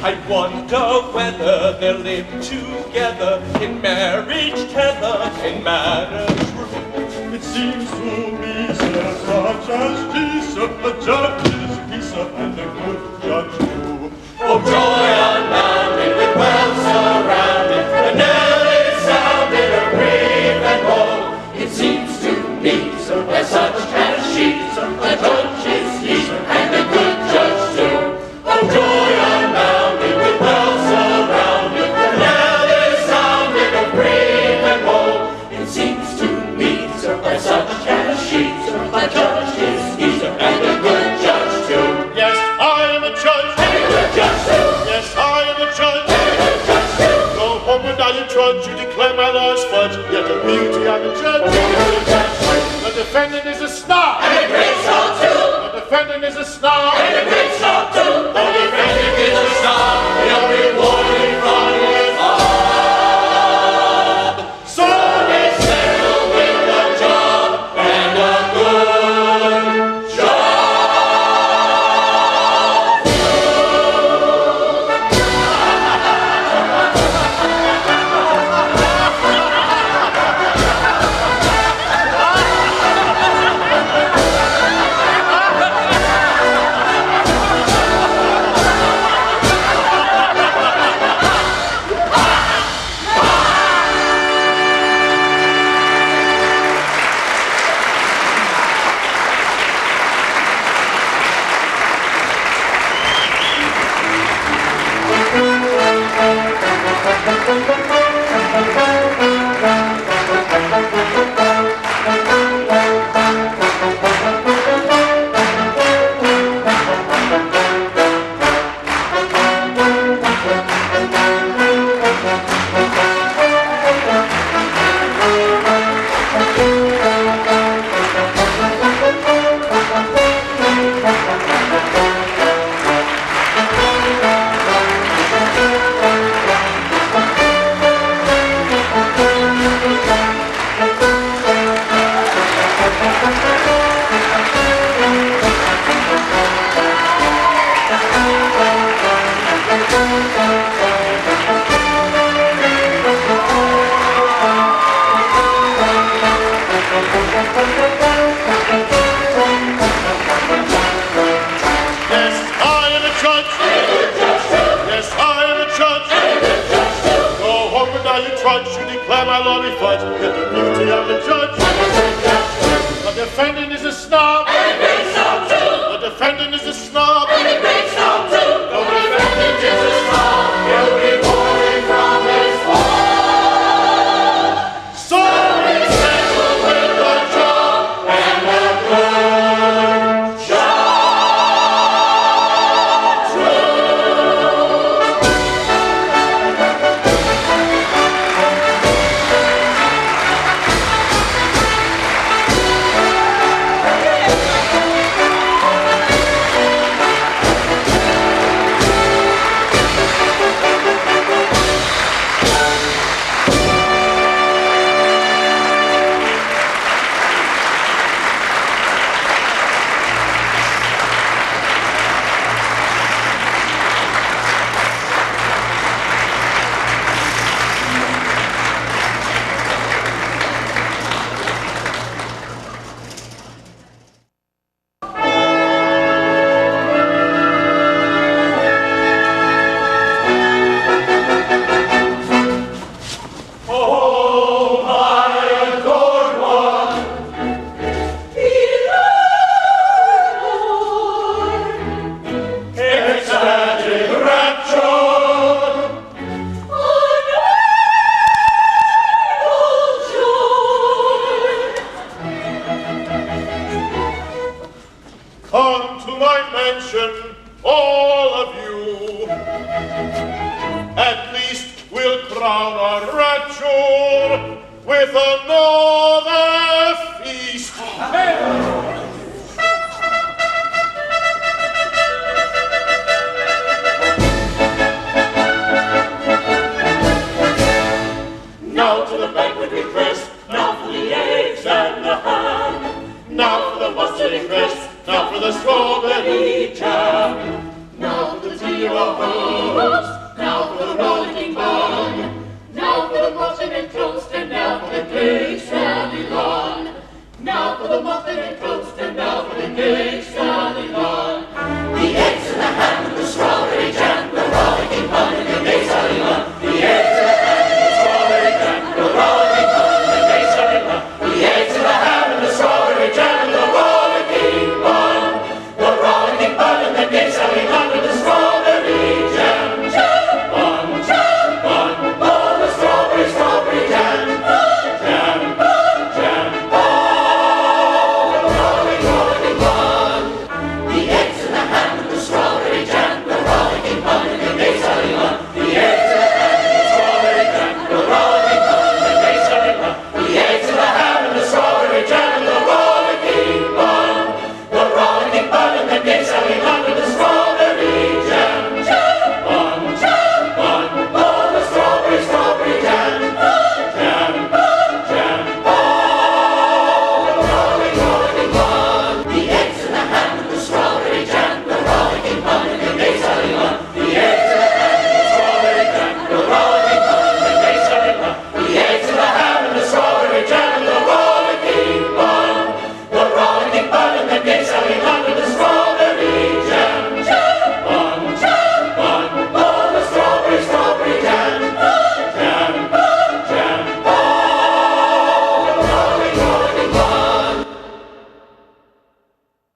Speaker 5: I wonder whether they'll live together in marriage tether, in marriage room.
Speaker 13: It seems to me, sir, such as this, a judge is peace and a good judge too.
Speaker 9: Oh, joy unbounded, with wealth surrounded, the knell is sounded, a brief and bold. It seems to me, sir, as such as she, sir, a judge is he, and a good judge too. Oh, joy unbounded, with wealth surrounded, the knell is sounded, a brief and bold. It seems to me, sir, as such as she, sir, a judge is he, sir, and a good judge too.
Speaker 4: Yes, I am a judge.
Speaker 9: And a good judge too.
Speaker 4: Yes, I am a judge.
Speaker 9: And a good judge too.
Speaker 4: Go homeward now, you trudge, you declare my laws fudge, yet a beauty I'm a judge.
Speaker 9: And a good judge too.
Speaker 4: The defendant is a snob.
Speaker 9: And a great snob too.
Speaker 4: The defendant is a snob.
Speaker 9: And a great snob too. The defendant is a snob. He'll be warning from his mob. So they settle with a job and a good job.
Speaker 4: judge. Yes, I am a judge. Go home and now you trudge to declare my law be fudge. Get the beauty of the judge. The defendant is a snob. The defendant is a snob. The defendant is a snob. He'll be pouring from his fall. So we settle with the job and a good job. Come to my mansion, all of you. At least we'll crown our rapture with another